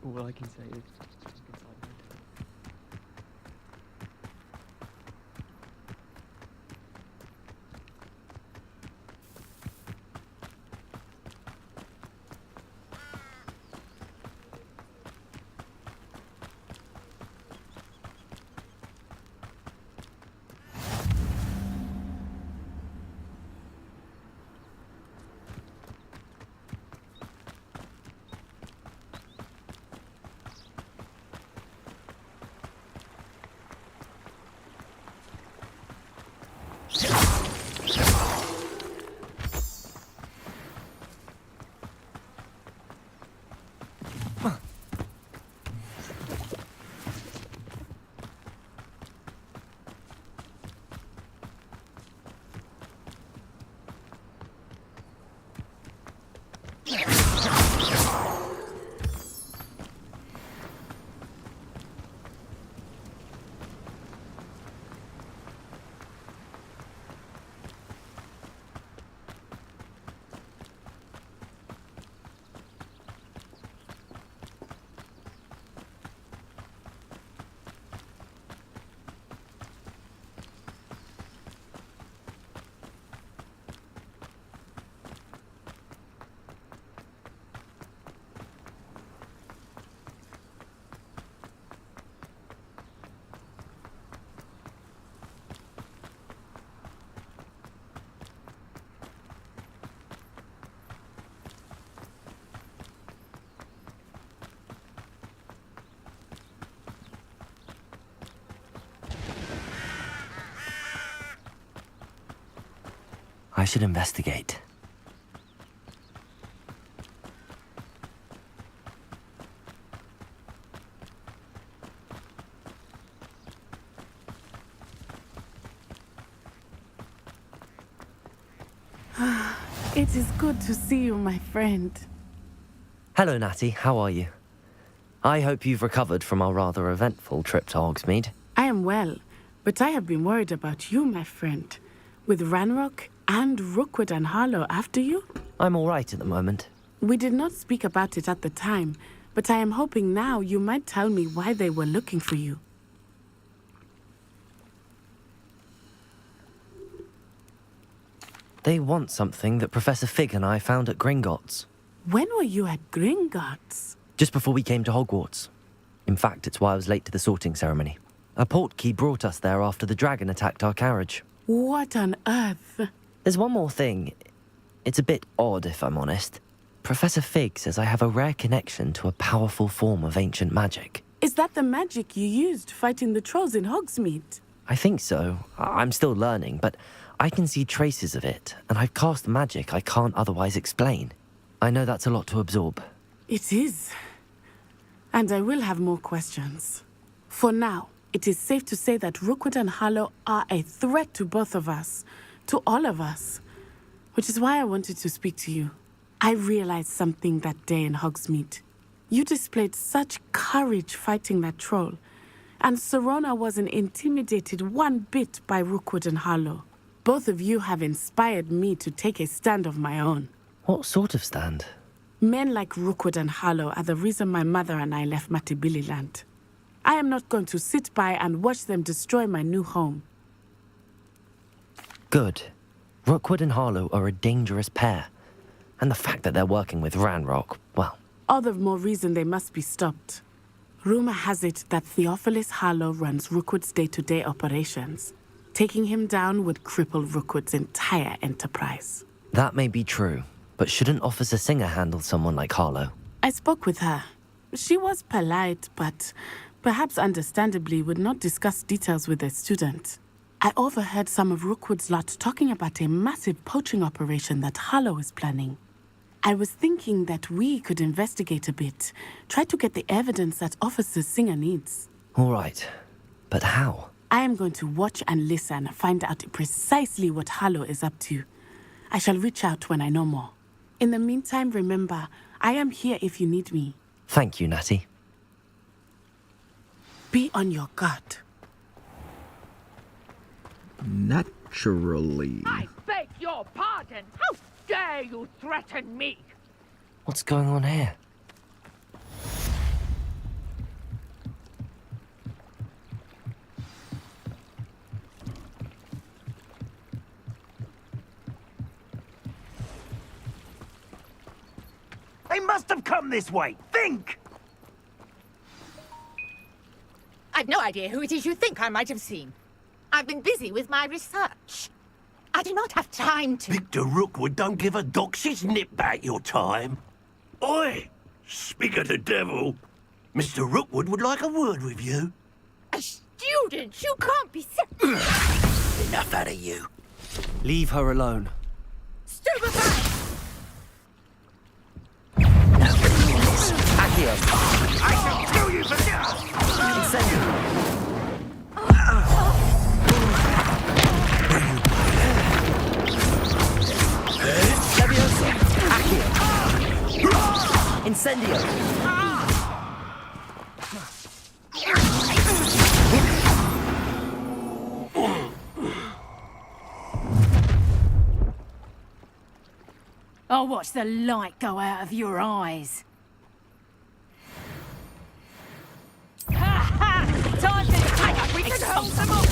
All I can say is just get sideways. I should investigate. It is good to see you, my friend. Hello, Natty. How are you? I hope you've recovered from our rather eventful trip to Hogsmeade. I am well, but I have been worried about you, my friend. With Ranrock and Rookwood and Harlow after you? I'm all right at the moment. We did not speak about it at the time, but I am hoping now you might tell me why they were looking for you. They want something that Professor Fig and I found at Gringotts. When were you at Gringotts? Just before we came to Hogwarts. In fact, it's why I was late to the sorting ceremony. A portkey brought us there after the dragon attacked our carriage. What on earth? There's one more thing. It's a bit odd, if I'm honest. Professor Fig says I have a rare connection to a powerful form of ancient magic. Is that the magic you used fighting the trolls in Hogsmeade? I think so. I'm still learning, but I can see traces of it, and I've cast magic I can't otherwise explain. I know that's a lot to absorb. It is. And I will have more questions. For now, it is safe to say that Rookwood and Harlow are a threat to both of us, to all of us. Which is why I wanted to speak to you. I realized something that day in Hogsmeade. You displayed such courage fighting that troll, and Serona wasn't intimidated one bit by Rookwood and Harlow. Both of you have inspired me to take a stand of my own. What sort of stand? Men like Rookwood and Harlow are the reason my mother and I left Matibili land. I am not going to sit by and watch them destroy my new home. Good. Rookwood and Harlow are a dangerous pair. And the fact that they're working with Ranrock, well... All the more reason they must be stopped. Rumor has it that Theophilus Harlow runs Rookwood's day-to-day operations. Taking him down would cripple Rookwood's entire enterprise. That may be true, but shouldn't Officer Singer handle someone like Harlow? I spoke with her. She was polite, but perhaps understandably would not discuss details with a student. I overheard some of Rookwood's lot talking about a massive poaching operation that Harlow is planning. I was thinking that we could investigate a bit, try to get the evidence that Officer Singer needs. All right, but how? I am going to watch and listen, find out precisely what Harlow is up to. I shall reach out when I know more. In the meantime, remember, I am here if you need me. Thank you, Natty. Be on your guard. Naturally. I beg your pardon. How dare you threaten me? What's going on here? They must have come this way. Think! I've no idea who it is you think I might have seen. I've been busy with my research. I do not have time to... Victor Rookwood don't give a doxy's nip back your time. Oi! Speak of the devil. Mr. Rookwood would like a word with you. A student? You can't be... Enough out of you. Leave her alone. Stupefy! Accio! I shall kill you for now! Incendio! Leviosa! Accio! Incendio! I'll watch the light go out of your eyes. Time to take. We can hold them up.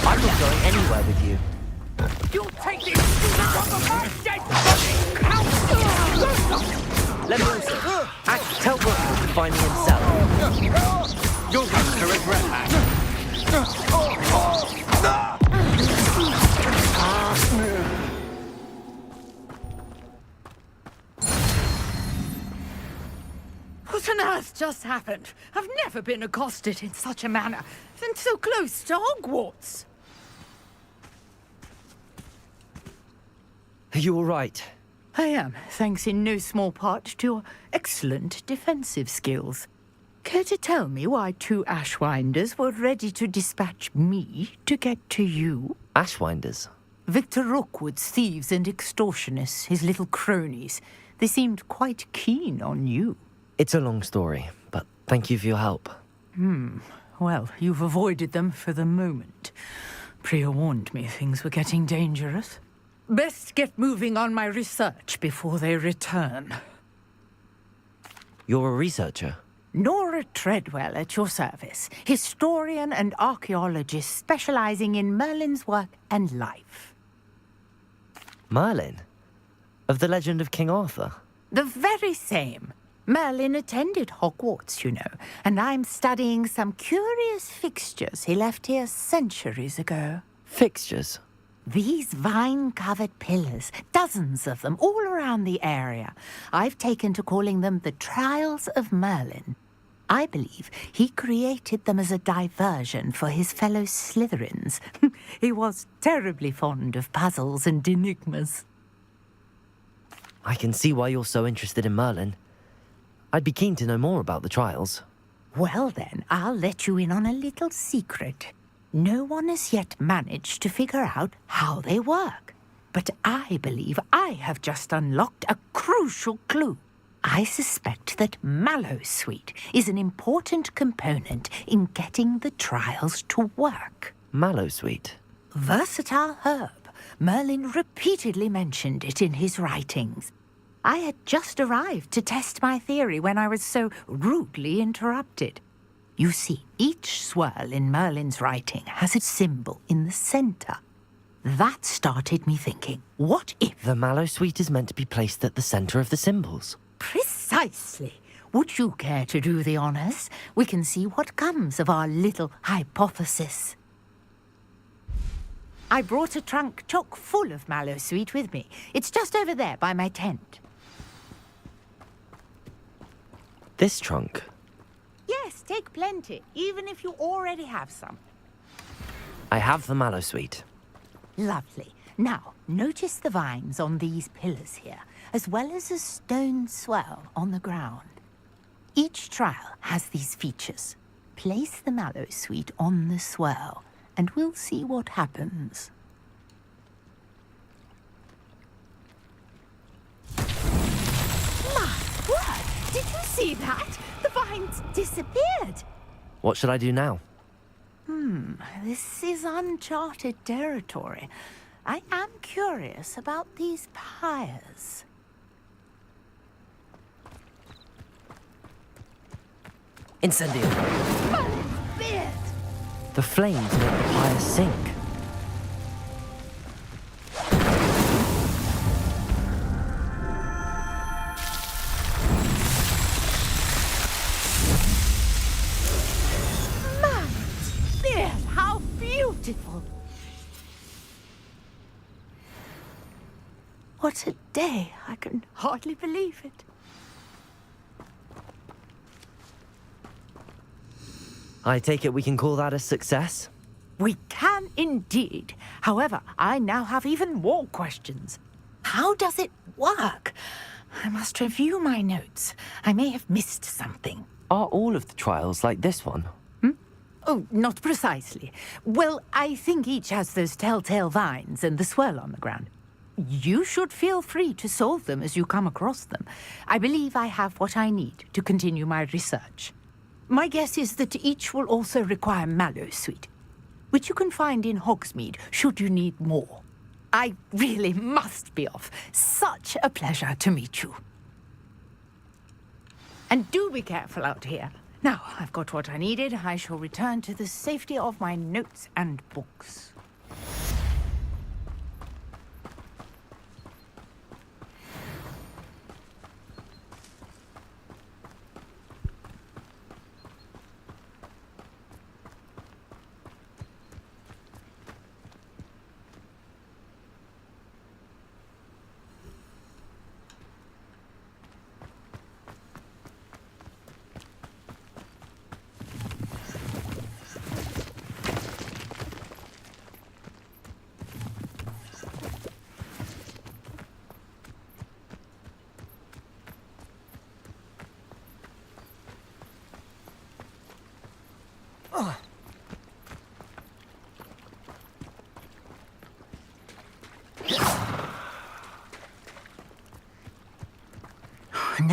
I'm not going anywhere with you. You'll take this from my dead body! Leviosa! Tell Rookwood to find me himself. You'll have to regret that. What on earth just happened? I've never been accosted in such a manner, and so close to Hogwarts. Are you all right? I am, thanks in no small part to your excellent defensive skills. Care to tell me why 2 Ashwinders were ready to dispatch me to get to you? Ashwinders? Victor Rookwood's thieves and extortionists, his little cronies. They seemed quite keen on you. It's a long story, but thank you for your help. Well, you've avoided them for the moment. Priya warned me things were getting dangerous. Best get moving on my research before they return. You're a researcher? Nora Treadwell at your service, historian and archaeologist specializing in Merlin's work and life. Merlin? Of the legend of King Arthur? The very same. Merlin attended Hogwarts, you know, and I'm studying some curious fixtures he left here centuries ago. Fixtures? These vine-covered pillars, dozens of them, all around the area. I've taken to calling them the Trials of Merlin. I believe he created them as a diversion for his fellow Slytherins. He was terribly fond of puzzles and enigmas. I can see why you're so interested in Merlin. I'd be keen to know more about the trials. Well then, I'll let you in on a little secret. No one has yet managed to figure out how they work. But I believe I have just unlocked a crucial clue. I suspect that Mallowsweet is an important component in getting the trials to work. Mallowsweet? Versatile herb. Merlin repeatedly mentioned it in his writings. I had just arrived to test my theory when I was so rudely interrupted. You see, each swirl in Merlin's writing has a symbol in the center. That started me thinking, what if... The Mallowsweet is meant to be placed at the center of the symbols. Precisely. Would you care to do the honors? We can see what comes of our little hypothesis. I brought a trunk chock full of Mallowsweet with me. It's just over there by my tent. This trunk? Yes, take plenty, even if you already have some. I have the Mallowsweet. Lovely. Now, notice the vines on these pillars here, as well as a stone swell on the ground. Each trial has these features. Place the Mallowsweet on the swell, and we'll see what happens. My word! Did you see that? The vines disappeared. What should I do now? This is uncharted territory. I am curious about these pyres. Incendio! Merlin's beard! The flames make the pyres sink. Merlin's beard! How beautiful! What a day! I can hardly believe it. I take it we can call that a success? We can indeed. However, I now have even more questions. How does it work? I must review my notes. I may have missed something. Are all of the trials like this one? Oh, not precisely. Well, I think each has those telltale vines and the swirl on the ground. You should feel free to solve them as you come across them. I believe I have what I need to continue my research. My guess is that each will also require Mallowsweet, which you can find in Hogsmeade should you need more. I really must be off. Such a pleasure to meet you. And do be careful out here. Now, I've got what I needed. I shall return to the safety of my notes and books.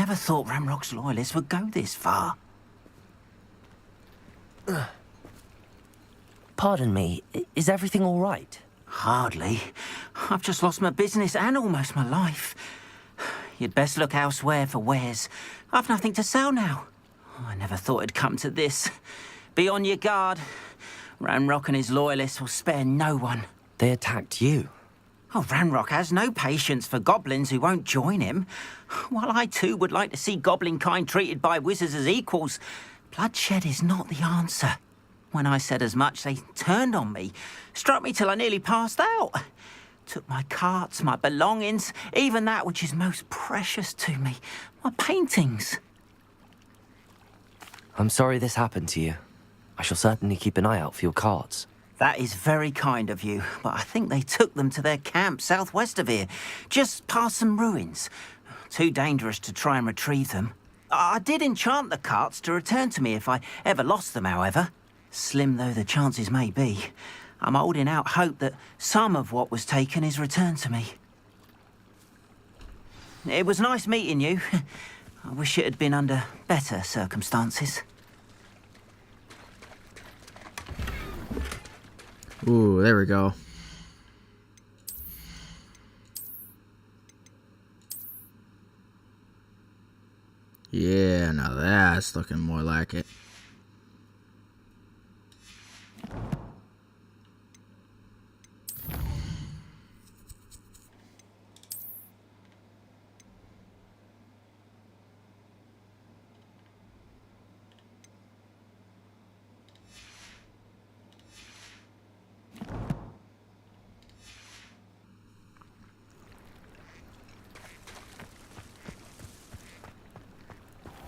never thought Ramrock's loyalists would go this far. Pardon me, is everything all right? Hardly. I've just lost my business and almost my life. You'd best look elsewhere for wares. I've nothing to sell now. I never thought it'd come to this. Be on your guard. Ranrock and his loyalists will spare no one. They attacked you? Oh, Ranrock has no patience for goblins who won't join him. While I too would like to see goblin kind treated by wizards as equals, bloodshed is not the answer. When I said as much, they turned on me, struck me till I nearly passed out. Took my carts, my belongings, even that which is most precious to me, my paintings. I'm sorry this happened to you. I shall certainly keep an eye out for your carts. That is very kind of you, but I think they took them to their camp southwest of here, just past some ruins. Too dangerous to try and retrieve them. I did enchant the carts to return to me if I ever lost them, however. Slim though the chances may be, I'm holding out hope that some of what was taken is returned to me. It was nice meeting you. I wish it had been under better circumstances. Ooh, there we go. Yeah, now that's looking more like it.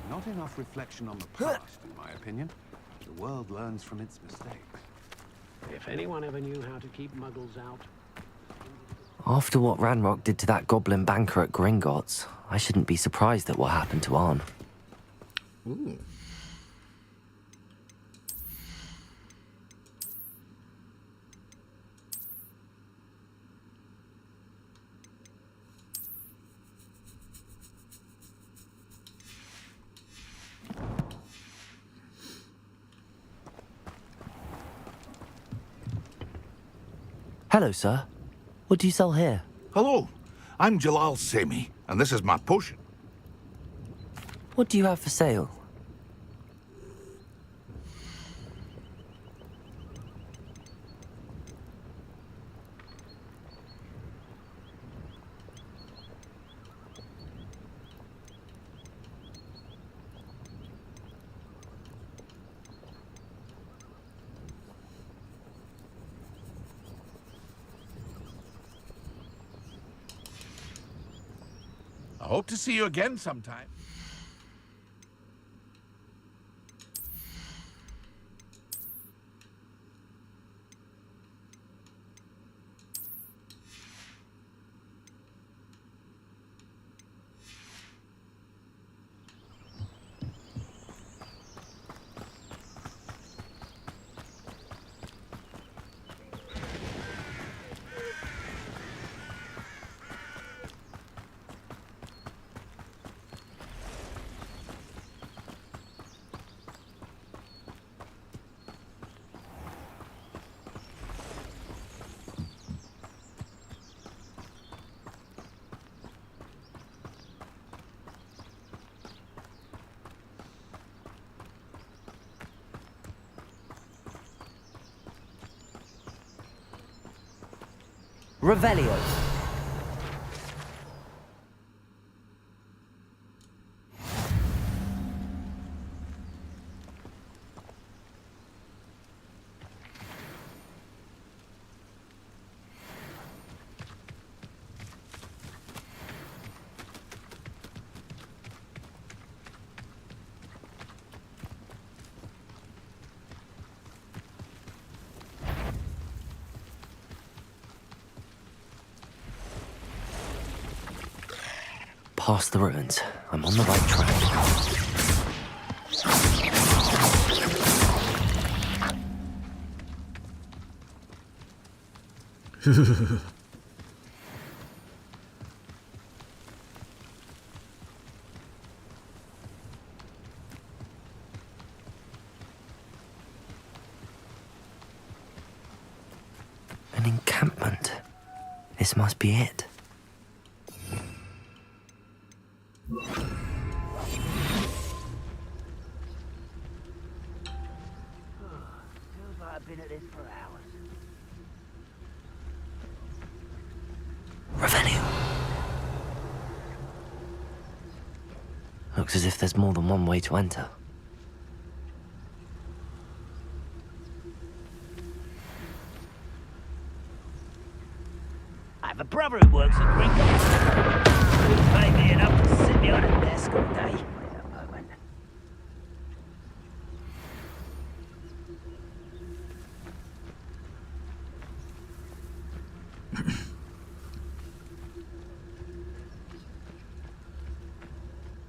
Not enough reflection on the past, in my opinion. The world learns from its mistakes. If anyone ever knew how to keep muggles out... After what Ranrock did to that goblin banker at Gringotts, I shouldn't be surprised at what happened to Arn. Ooh. Hello, sir. What do you sell here? Hello, I'm Jalal Semi, and this is my potion. What do you have for sale? I hope to see you again sometime. Revelio. Past the ruins. I'm on the right track. This must be it. Feels like I've been at this for hours. Revelio. Looks as if there's more than one way to enter. I have a brother who works at Green. Wouldn't pay me enough to sit behind a desk all day. Wait a moment.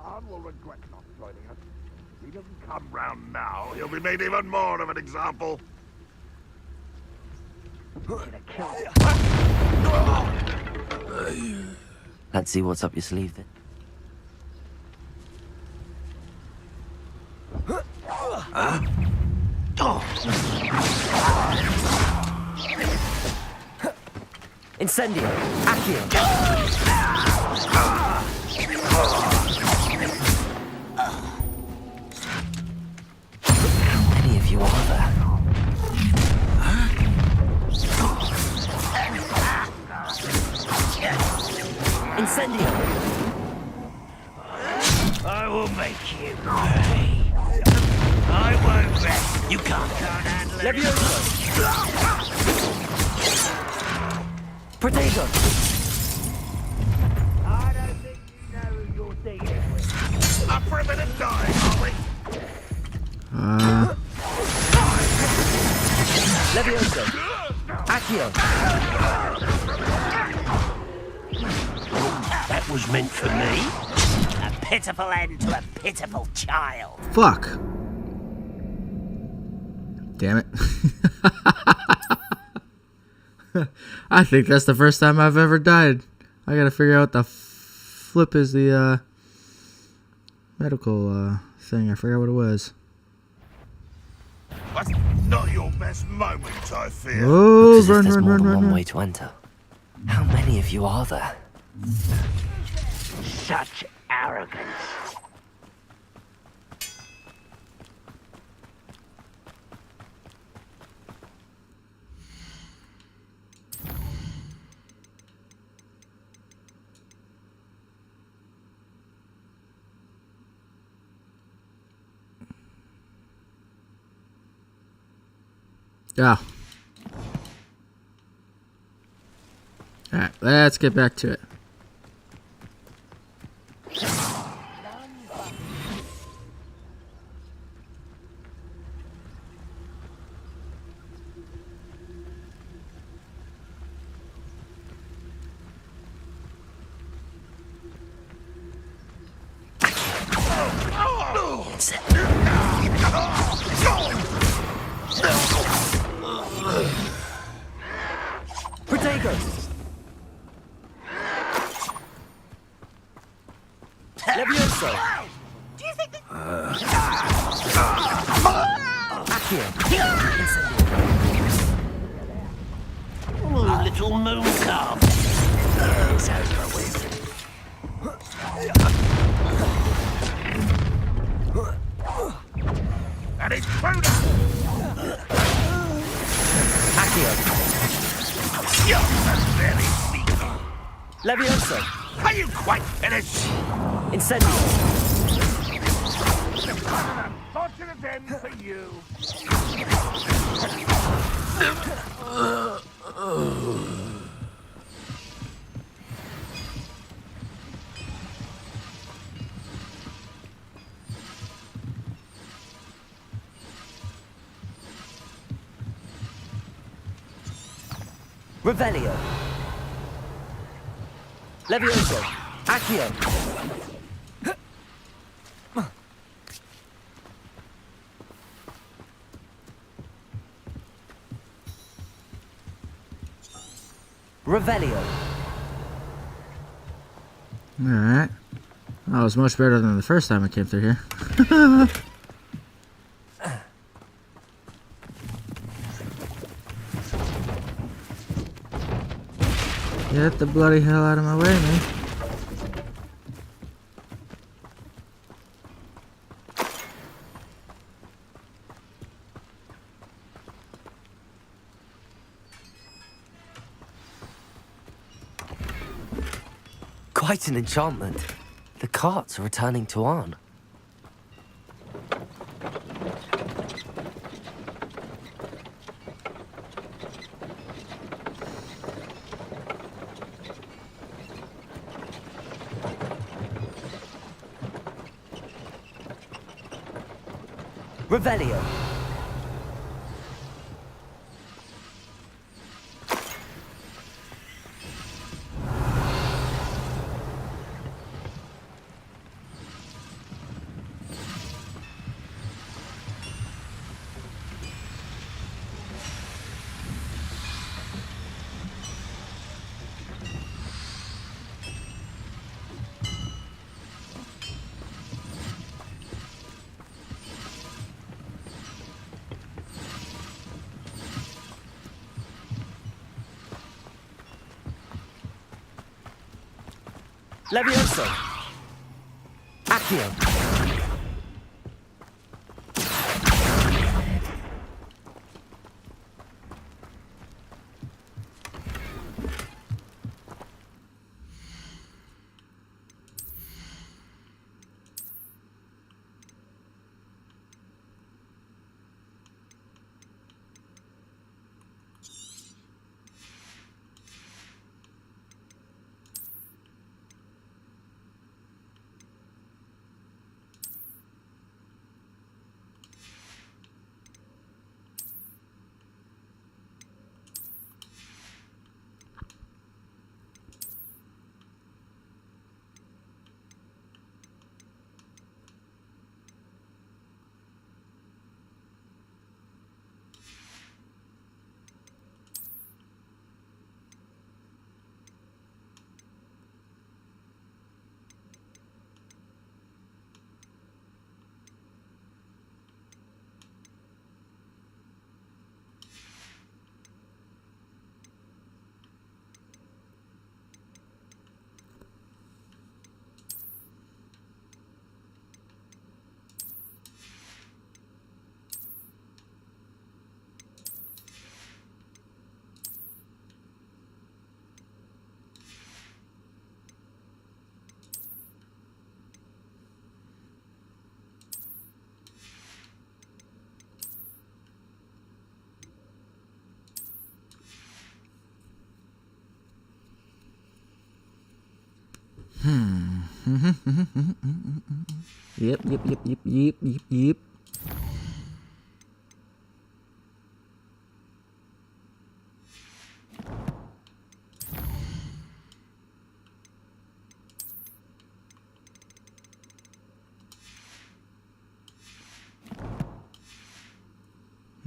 Arn will regret not joining us. If he doesn't come round now, he'll be made even more of an example. Let's see what's up your sleeve then. Incendio! Accio! How many of you are there? Incendio! I will make you pay. I won't rest. You can't handle it. Levioso! Protego! I don't think you know who you're dealing with. Up for a bit of dying, are we? Levioso! Accio! That was meant for me. A pitiful end to a pitiful child. Fuck. Damn it. I think that's the first time I've ever died. I gotta figure out what the flip is the medical thing. I forgot what it was. That's not your best moment, I fear. Oh, Looks as if run, there's run, more run, than run, one run. way to enter. How many of you are there? Such arrogance. Yeah. Alright, let's get back to it. Protego! Levioso! Do you think that... Accio! Oh, little moon calf. It's over with. And it's Buddha! Accio! You're very sneaky. Levioso! Are you quite finished? Incendio! An unfortunate end for you. Revelio! Levioso! Accio! Revelio! Alright. That was much better than the first time I came through here. Get the bloody hell out of my way, man. Quite an enchantment. The carts are returning to Arn. Revelio. Levioso. Accio. Yep.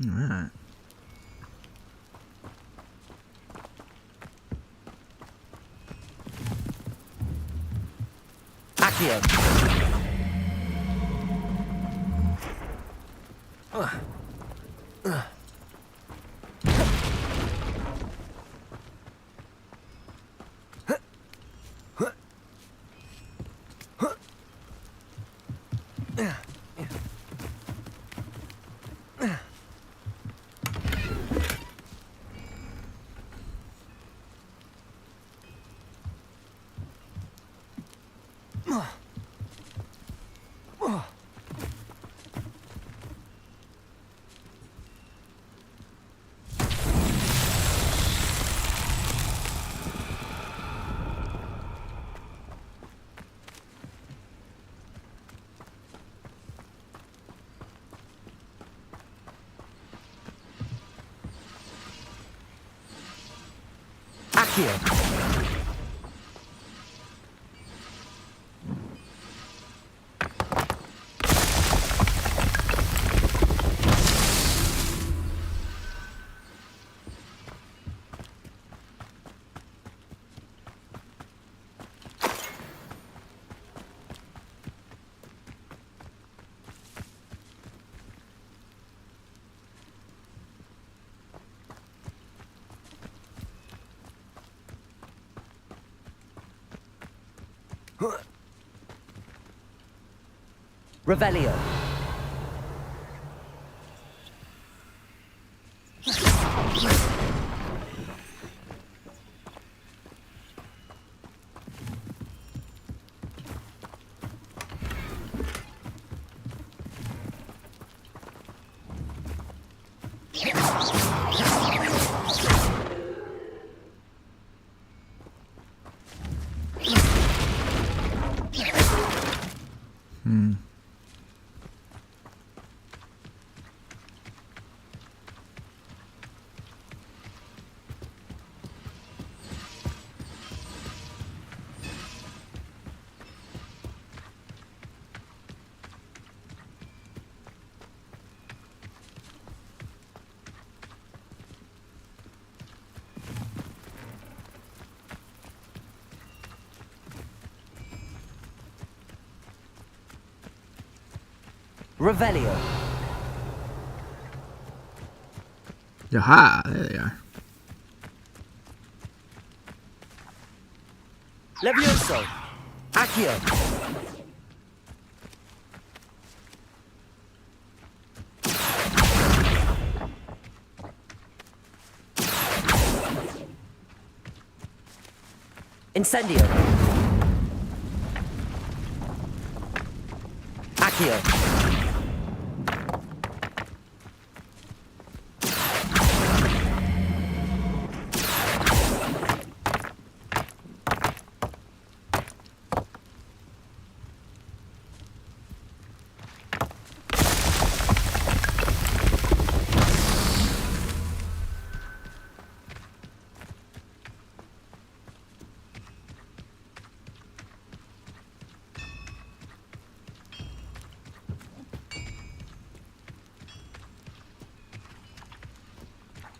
All right. Accio. Accio. Revelio. Revelio. Aha, there they are. Levioso. Accio. Incendio. Accio.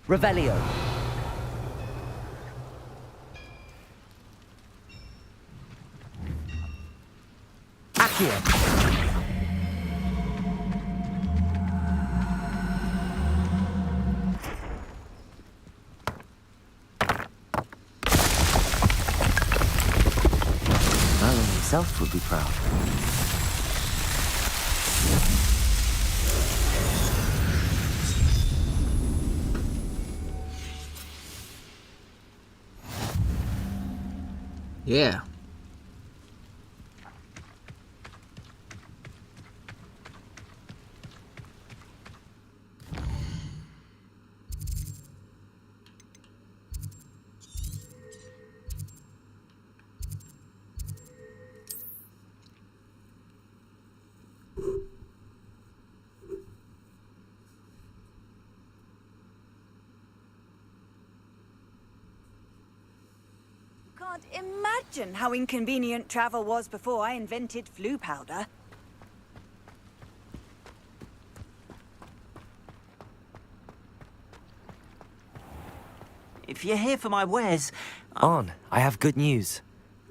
Revelio. Accio. Merlin himself would be proud. Yeah. Can't imagine how inconvenient travel was before I invented flu powder. If you're here for my wares... Arn, I have good news.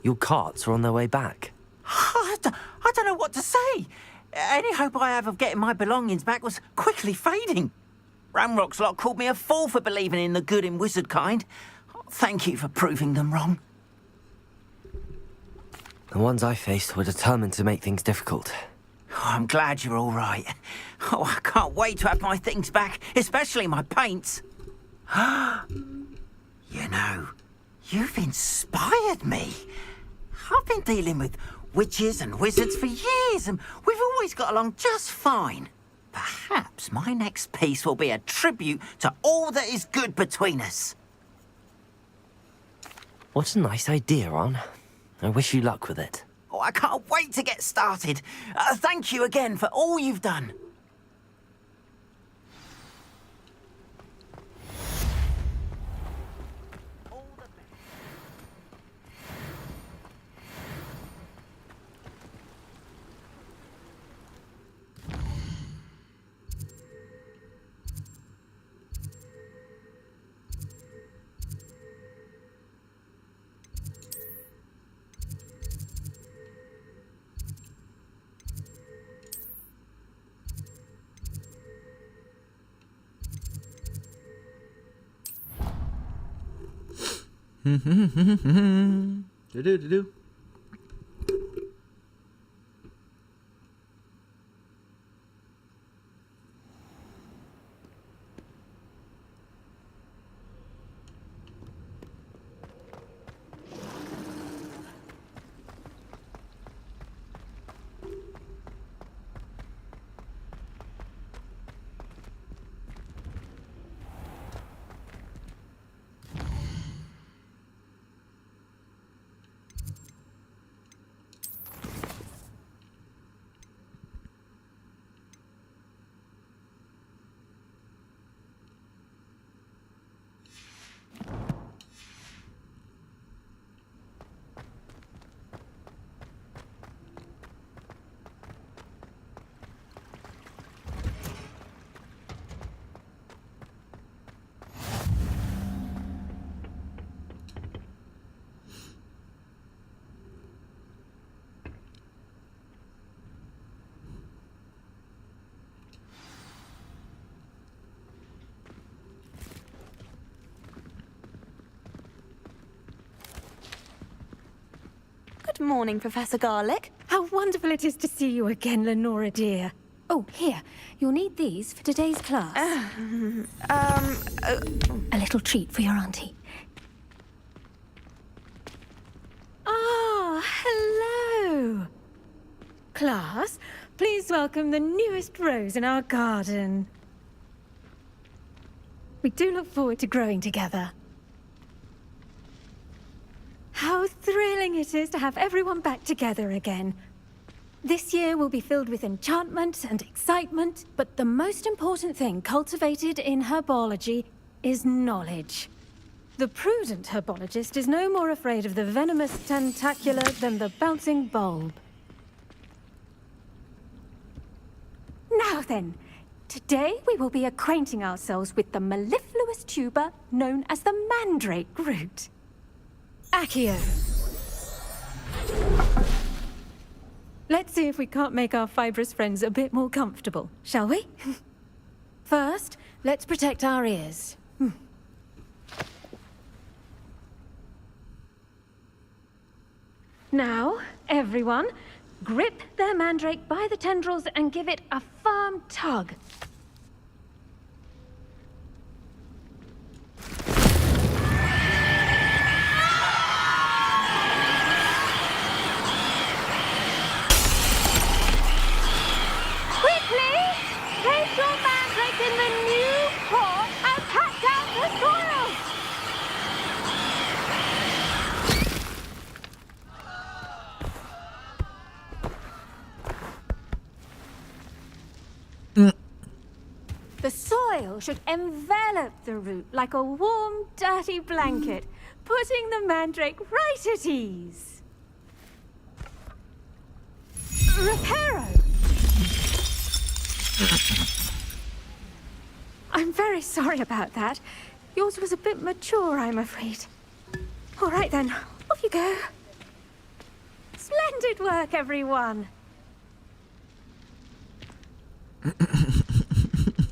Your carts are on their way back. I don't know what to say. Any hope I have of getting my belongings back was quickly fading. Ramrock's lot called me a fool for believing in the good in wizard kind. Thank you for proving them wrong. The ones I faced were determined to make things difficult. Oh, I'm glad you're all right. Oh, I can't wait to have my things back, especially my paints. You know, you've inspired me. I've been dealing with witches and wizards for years, and we've always got along just fine. Perhaps my next piece will be a tribute to all that is good between us. What a nice idea, Arn. I wish you luck with it. Oh, I can't wait to get started. Thank you again for all you've done. Do-do-do-do. Good morning, Professor Garlick. How wonderful it is to see you again, Lenora dear. Oh, here. You'll need these for today's class. A little treat for your auntie. Ah, hello. Class, please welcome the newest rose in our garden. We do look forward to growing together. How thrilling it is to have everyone back together again. This year will be filled with enchantment and excitement, but the most important thing cultivated in herbology is knowledge. The prudent herbologist is no more afraid of the venomous tentacular than the bouncing bulb. Now then, today we will be acquainting ourselves with the mellifluous tuber known as the mandrake root. Accio. Let's see if we can't make our fibrous friends a bit more comfortable, shall we? First, let's protect our ears. Now, everyone, grip their mandrake by the tendrils and give it a firm tug. Quickly! Place your mandrake in the new pot and pat down the soil! The soil should envelop the root like a warm, dirty blanket, putting the mandrake right at ease. Reparo! I'm very sorry about that. Yours was a bit mature, I'm afraid. All right then, off you go. Splendid work, everyone.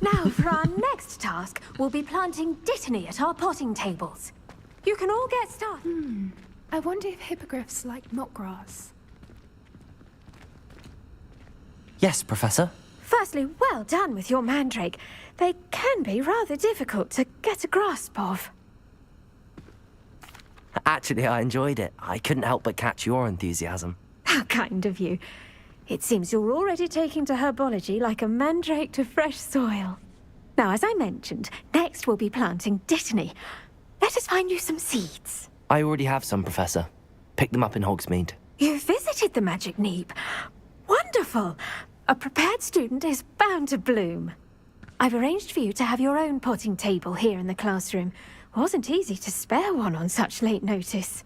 Now, for our next task, we'll be planting dittany at our potting tables. You can all get started. I wonder if hippogriffs like knotgrass. Yes, Professor. Firstly, well done with your mandrake. They can be rather difficult to get a grasp of. Actually, I enjoyed it. I couldn't help but catch your enthusiasm. How kind of you. It seems you're already taking to herbology like a mandrake to fresh soil. Now, as I mentioned, next we'll be planting dittany. Let us find you some seeds. I already have some, Professor. Picked them up in Hogsmeade. You visited the Magic Neep. Wonderful! A prepared student is bound to bloom. I've arranged for you to have your own potting table here in the classroom. Wasn't easy to spare one on such late notice.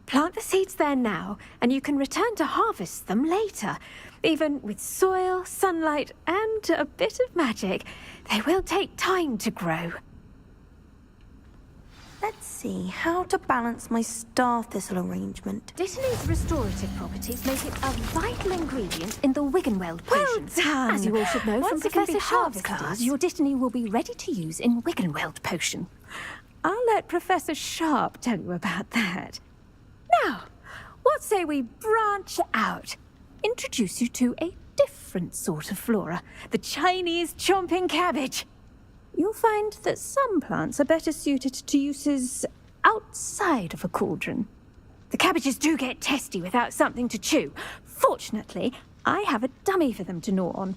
Plant the seeds there now, and you can return to harvest them later. Even with soil, sunlight, and a bit of magic, they will take time to grow. Let's see how to balance my star thistle arrangement. Dittany's restorative properties make it a vital ingredient in the Wiggenweld potion. Well done! As you all should know Once from it can be Professor Sharp's harvested, class, your dittany will be ready to use in Wiggenweld potion. I'll let Professor Sharp tell you about that. Now, what say we branch out? Introduce you to a different sort of flora, the Chinese chomping cabbage. You'll find that some plants are better suited to uses outside of a cauldron. The cabbages do get testy without something to chew. Fortunately, I have a dummy for them to gnaw on.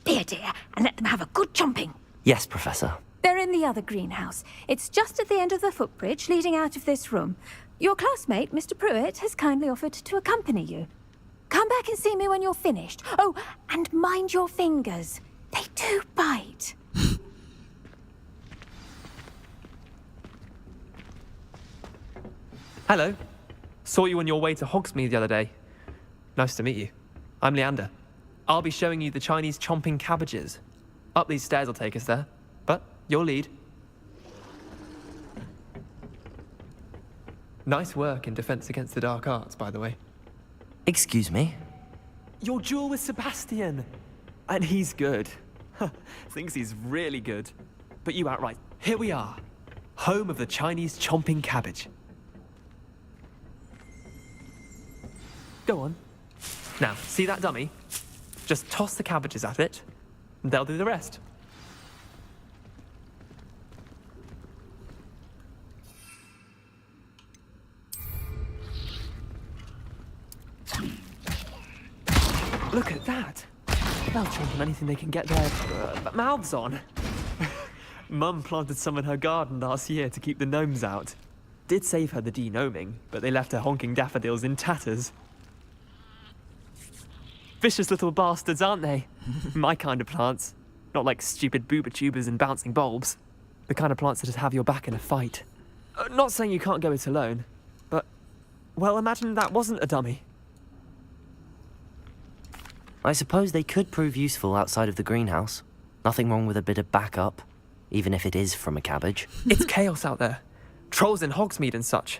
Be a dear and let them have a good chomping. Yes, Professor. They're in the other greenhouse. It's just at the end of the footbridge leading out of this room. Your classmate, Mr. Pruitt, has kindly offered to accompany you. Come back and see me when you're finished. Oh, and mind your fingers. They do bite. Hello. Saw you on your way to Hogsmeade the other day. Nice to meet you. I'm Leander. I'll be showing you the Chinese chomping cabbages. Up these stairs will take us there. But your lead. Nice work in Defense Against the Dark Arts, by the way. Excuse me? Your duel with Sebastian. And he's good. Thinks he's really good. But you outright. Here we are. Home of the Chinese chomping cabbage. Go on. Now, see that dummy? Just toss the cabbages at it, and they'll do the rest. Look at that! They'll chomp on anything they can get their mouths on. Mum planted some in her garden last year to keep the gnomes out. Did save her the de-gnoming, but they left her honking daffodils in tatters. Vicious little bastards, aren't they? My kind of plants. Not like stupid booba tubers and bouncing bulbs. The kind of plants that'd have your back in a fight. Not saying you can't go it alone, but, well, imagine that wasn't a dummy. I suppose they could prove useful outside of the greenhouse. Nothing wrong with a bit of backup, even if it is from a cabbage. It's chaos out there. Trolls in Hogsmeade and such.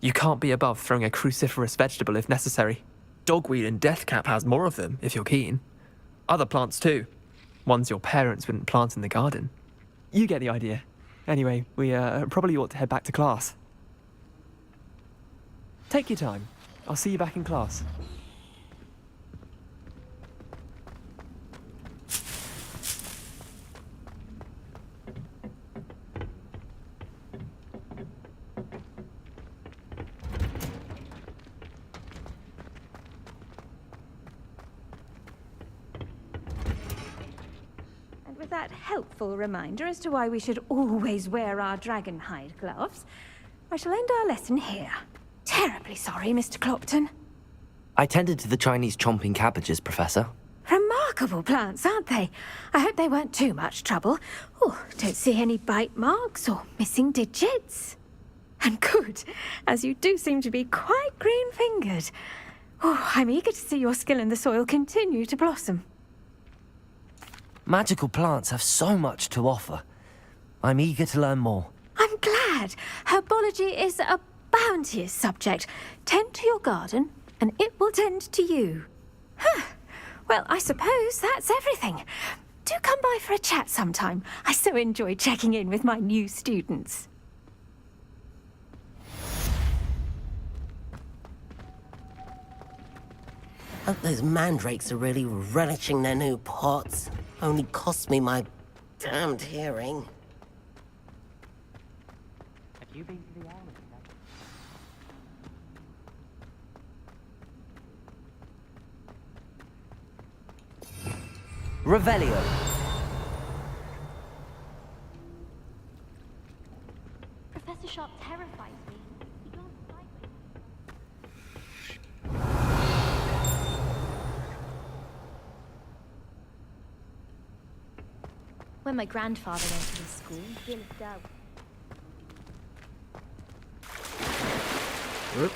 You can't be above throwing a cruciferous vegetable if necessary. Dogweed and deathcap has more of them, if you're keen. Other plants too. Ones your parents wouldn't plant in the garden. You get the idea. Anyway, we probably ought to head back to class. Take your time. I'll see you back in class. That helpful reminder as to why we should always wear our dragon hide gloves, I shall end our lesson here. Terribly sorry, Mr. Clopton. I tended to the Chinese chomping cabbages, Professor. Remarkable plants, aren't they? I hope they weren't too much trouble. Oh, don't see any bite marks or missing digits. And good, as you do seem to be quite green-fingered. Oh, I'm eager to see your skill in the soil continue to blossom. Magical plants have so much to offer. I'm eager to learn more. I'm glad. Herbology is a bounteous subject. Tend to your garden, and it will tend to you. Huh. Well, I suppose that's everything. Do come by for a chat sometime. I so enjoy checking in with my new students. Hope those mandrakes are really relishing their new pots. Only cost me my damned hearing. Have you been to the island? Revelio. Professor Sharp terrifies me. He goes sideways. When my grandfather went to this school, he lived out. Whoop.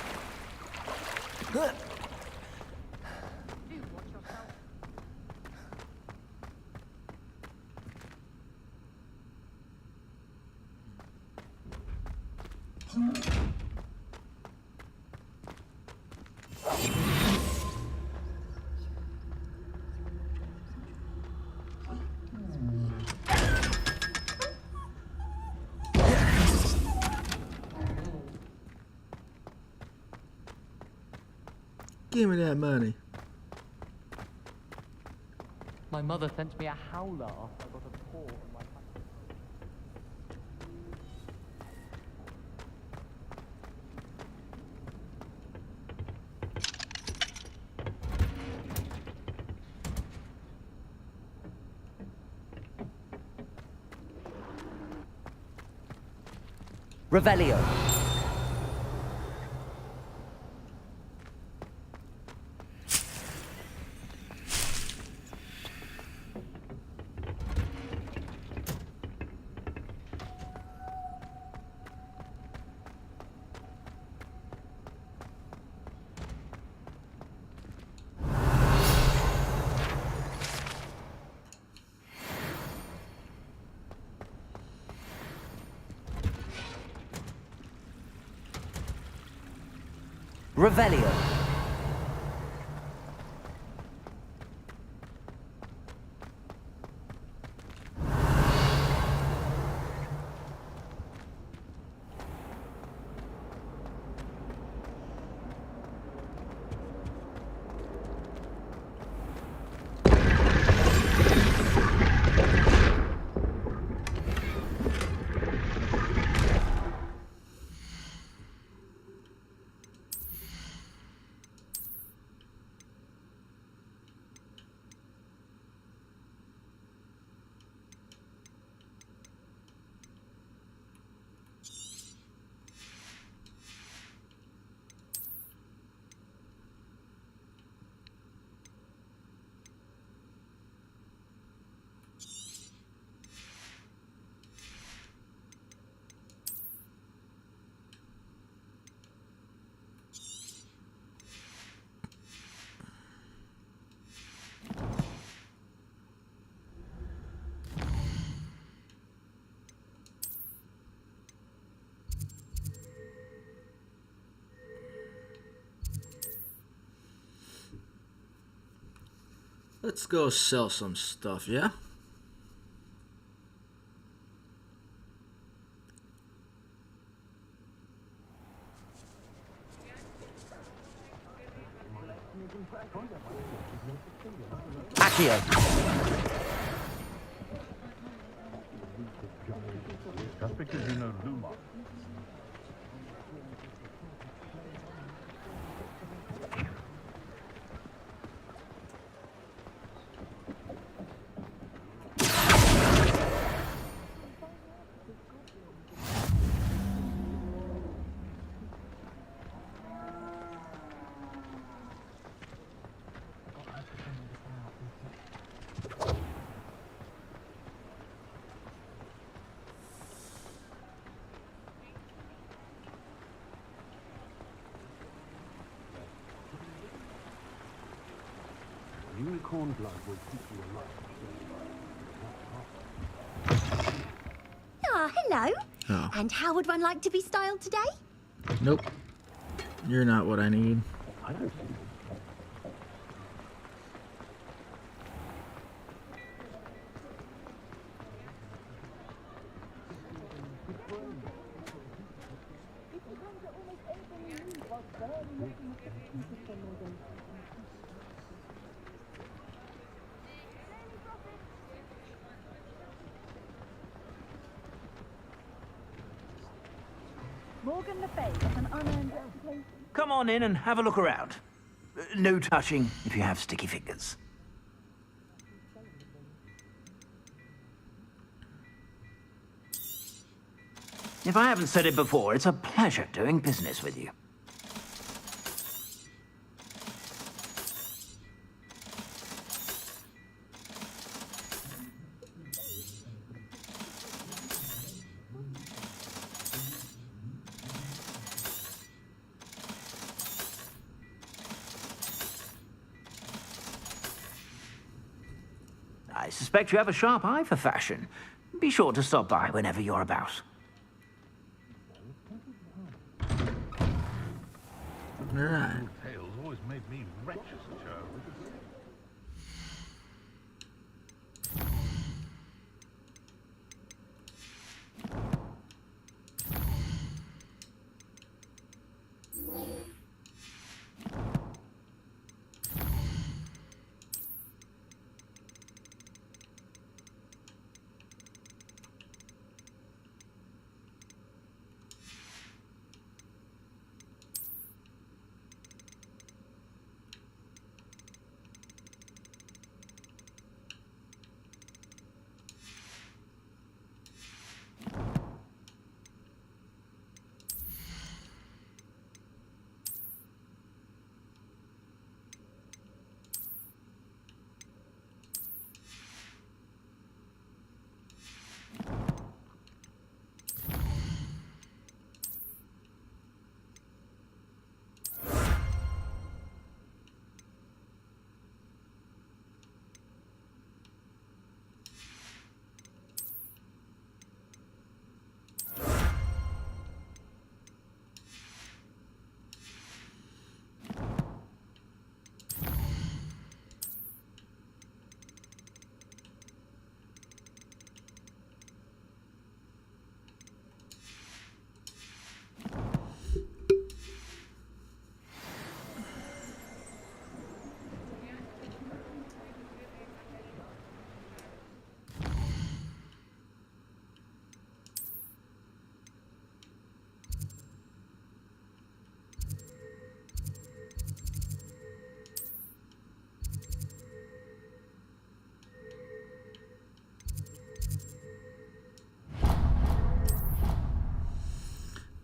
Give me that money. My mother sent me a howler after I got a paw on my Revelio. Revelio. Let's go sell some stuff, yeah? Accio. Just because you know Lumos. Unicorn blood will keep you alive. Ah, hello. Oh. And how would one like to be styled today? Nope. You're not what I need. I don't see. Morgan Le Fay got an unearned reputation. Come on in and have a look around. No touching if you have sticky fingers. If I haven't said it before, it's a pleasure doing business with you. I suspect you have a sharp eye for fashion. Be sure to stop by whenever you're about. Alright. Tales always made me wretched as a child.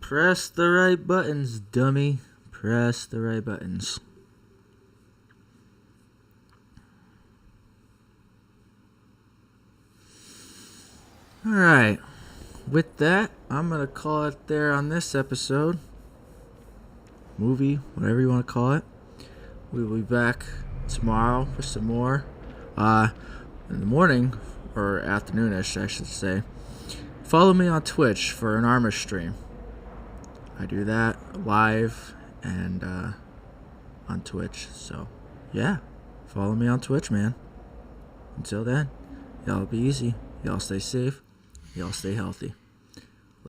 Press the right buttons, dummy. Press the right buttons. Alright. With that, I'm going to call it there on this episode. Movie, whatever you want to call it. We will be back tomorrow for some more. In the morning, or afternoonish, I should say. Follow me on Twitch for an armor stream. I do that live and on Twitch. So, yeah. Follow me on Twitch, man. Until then, y'all be easy. Y'all stay safe. Y'all stay healthy.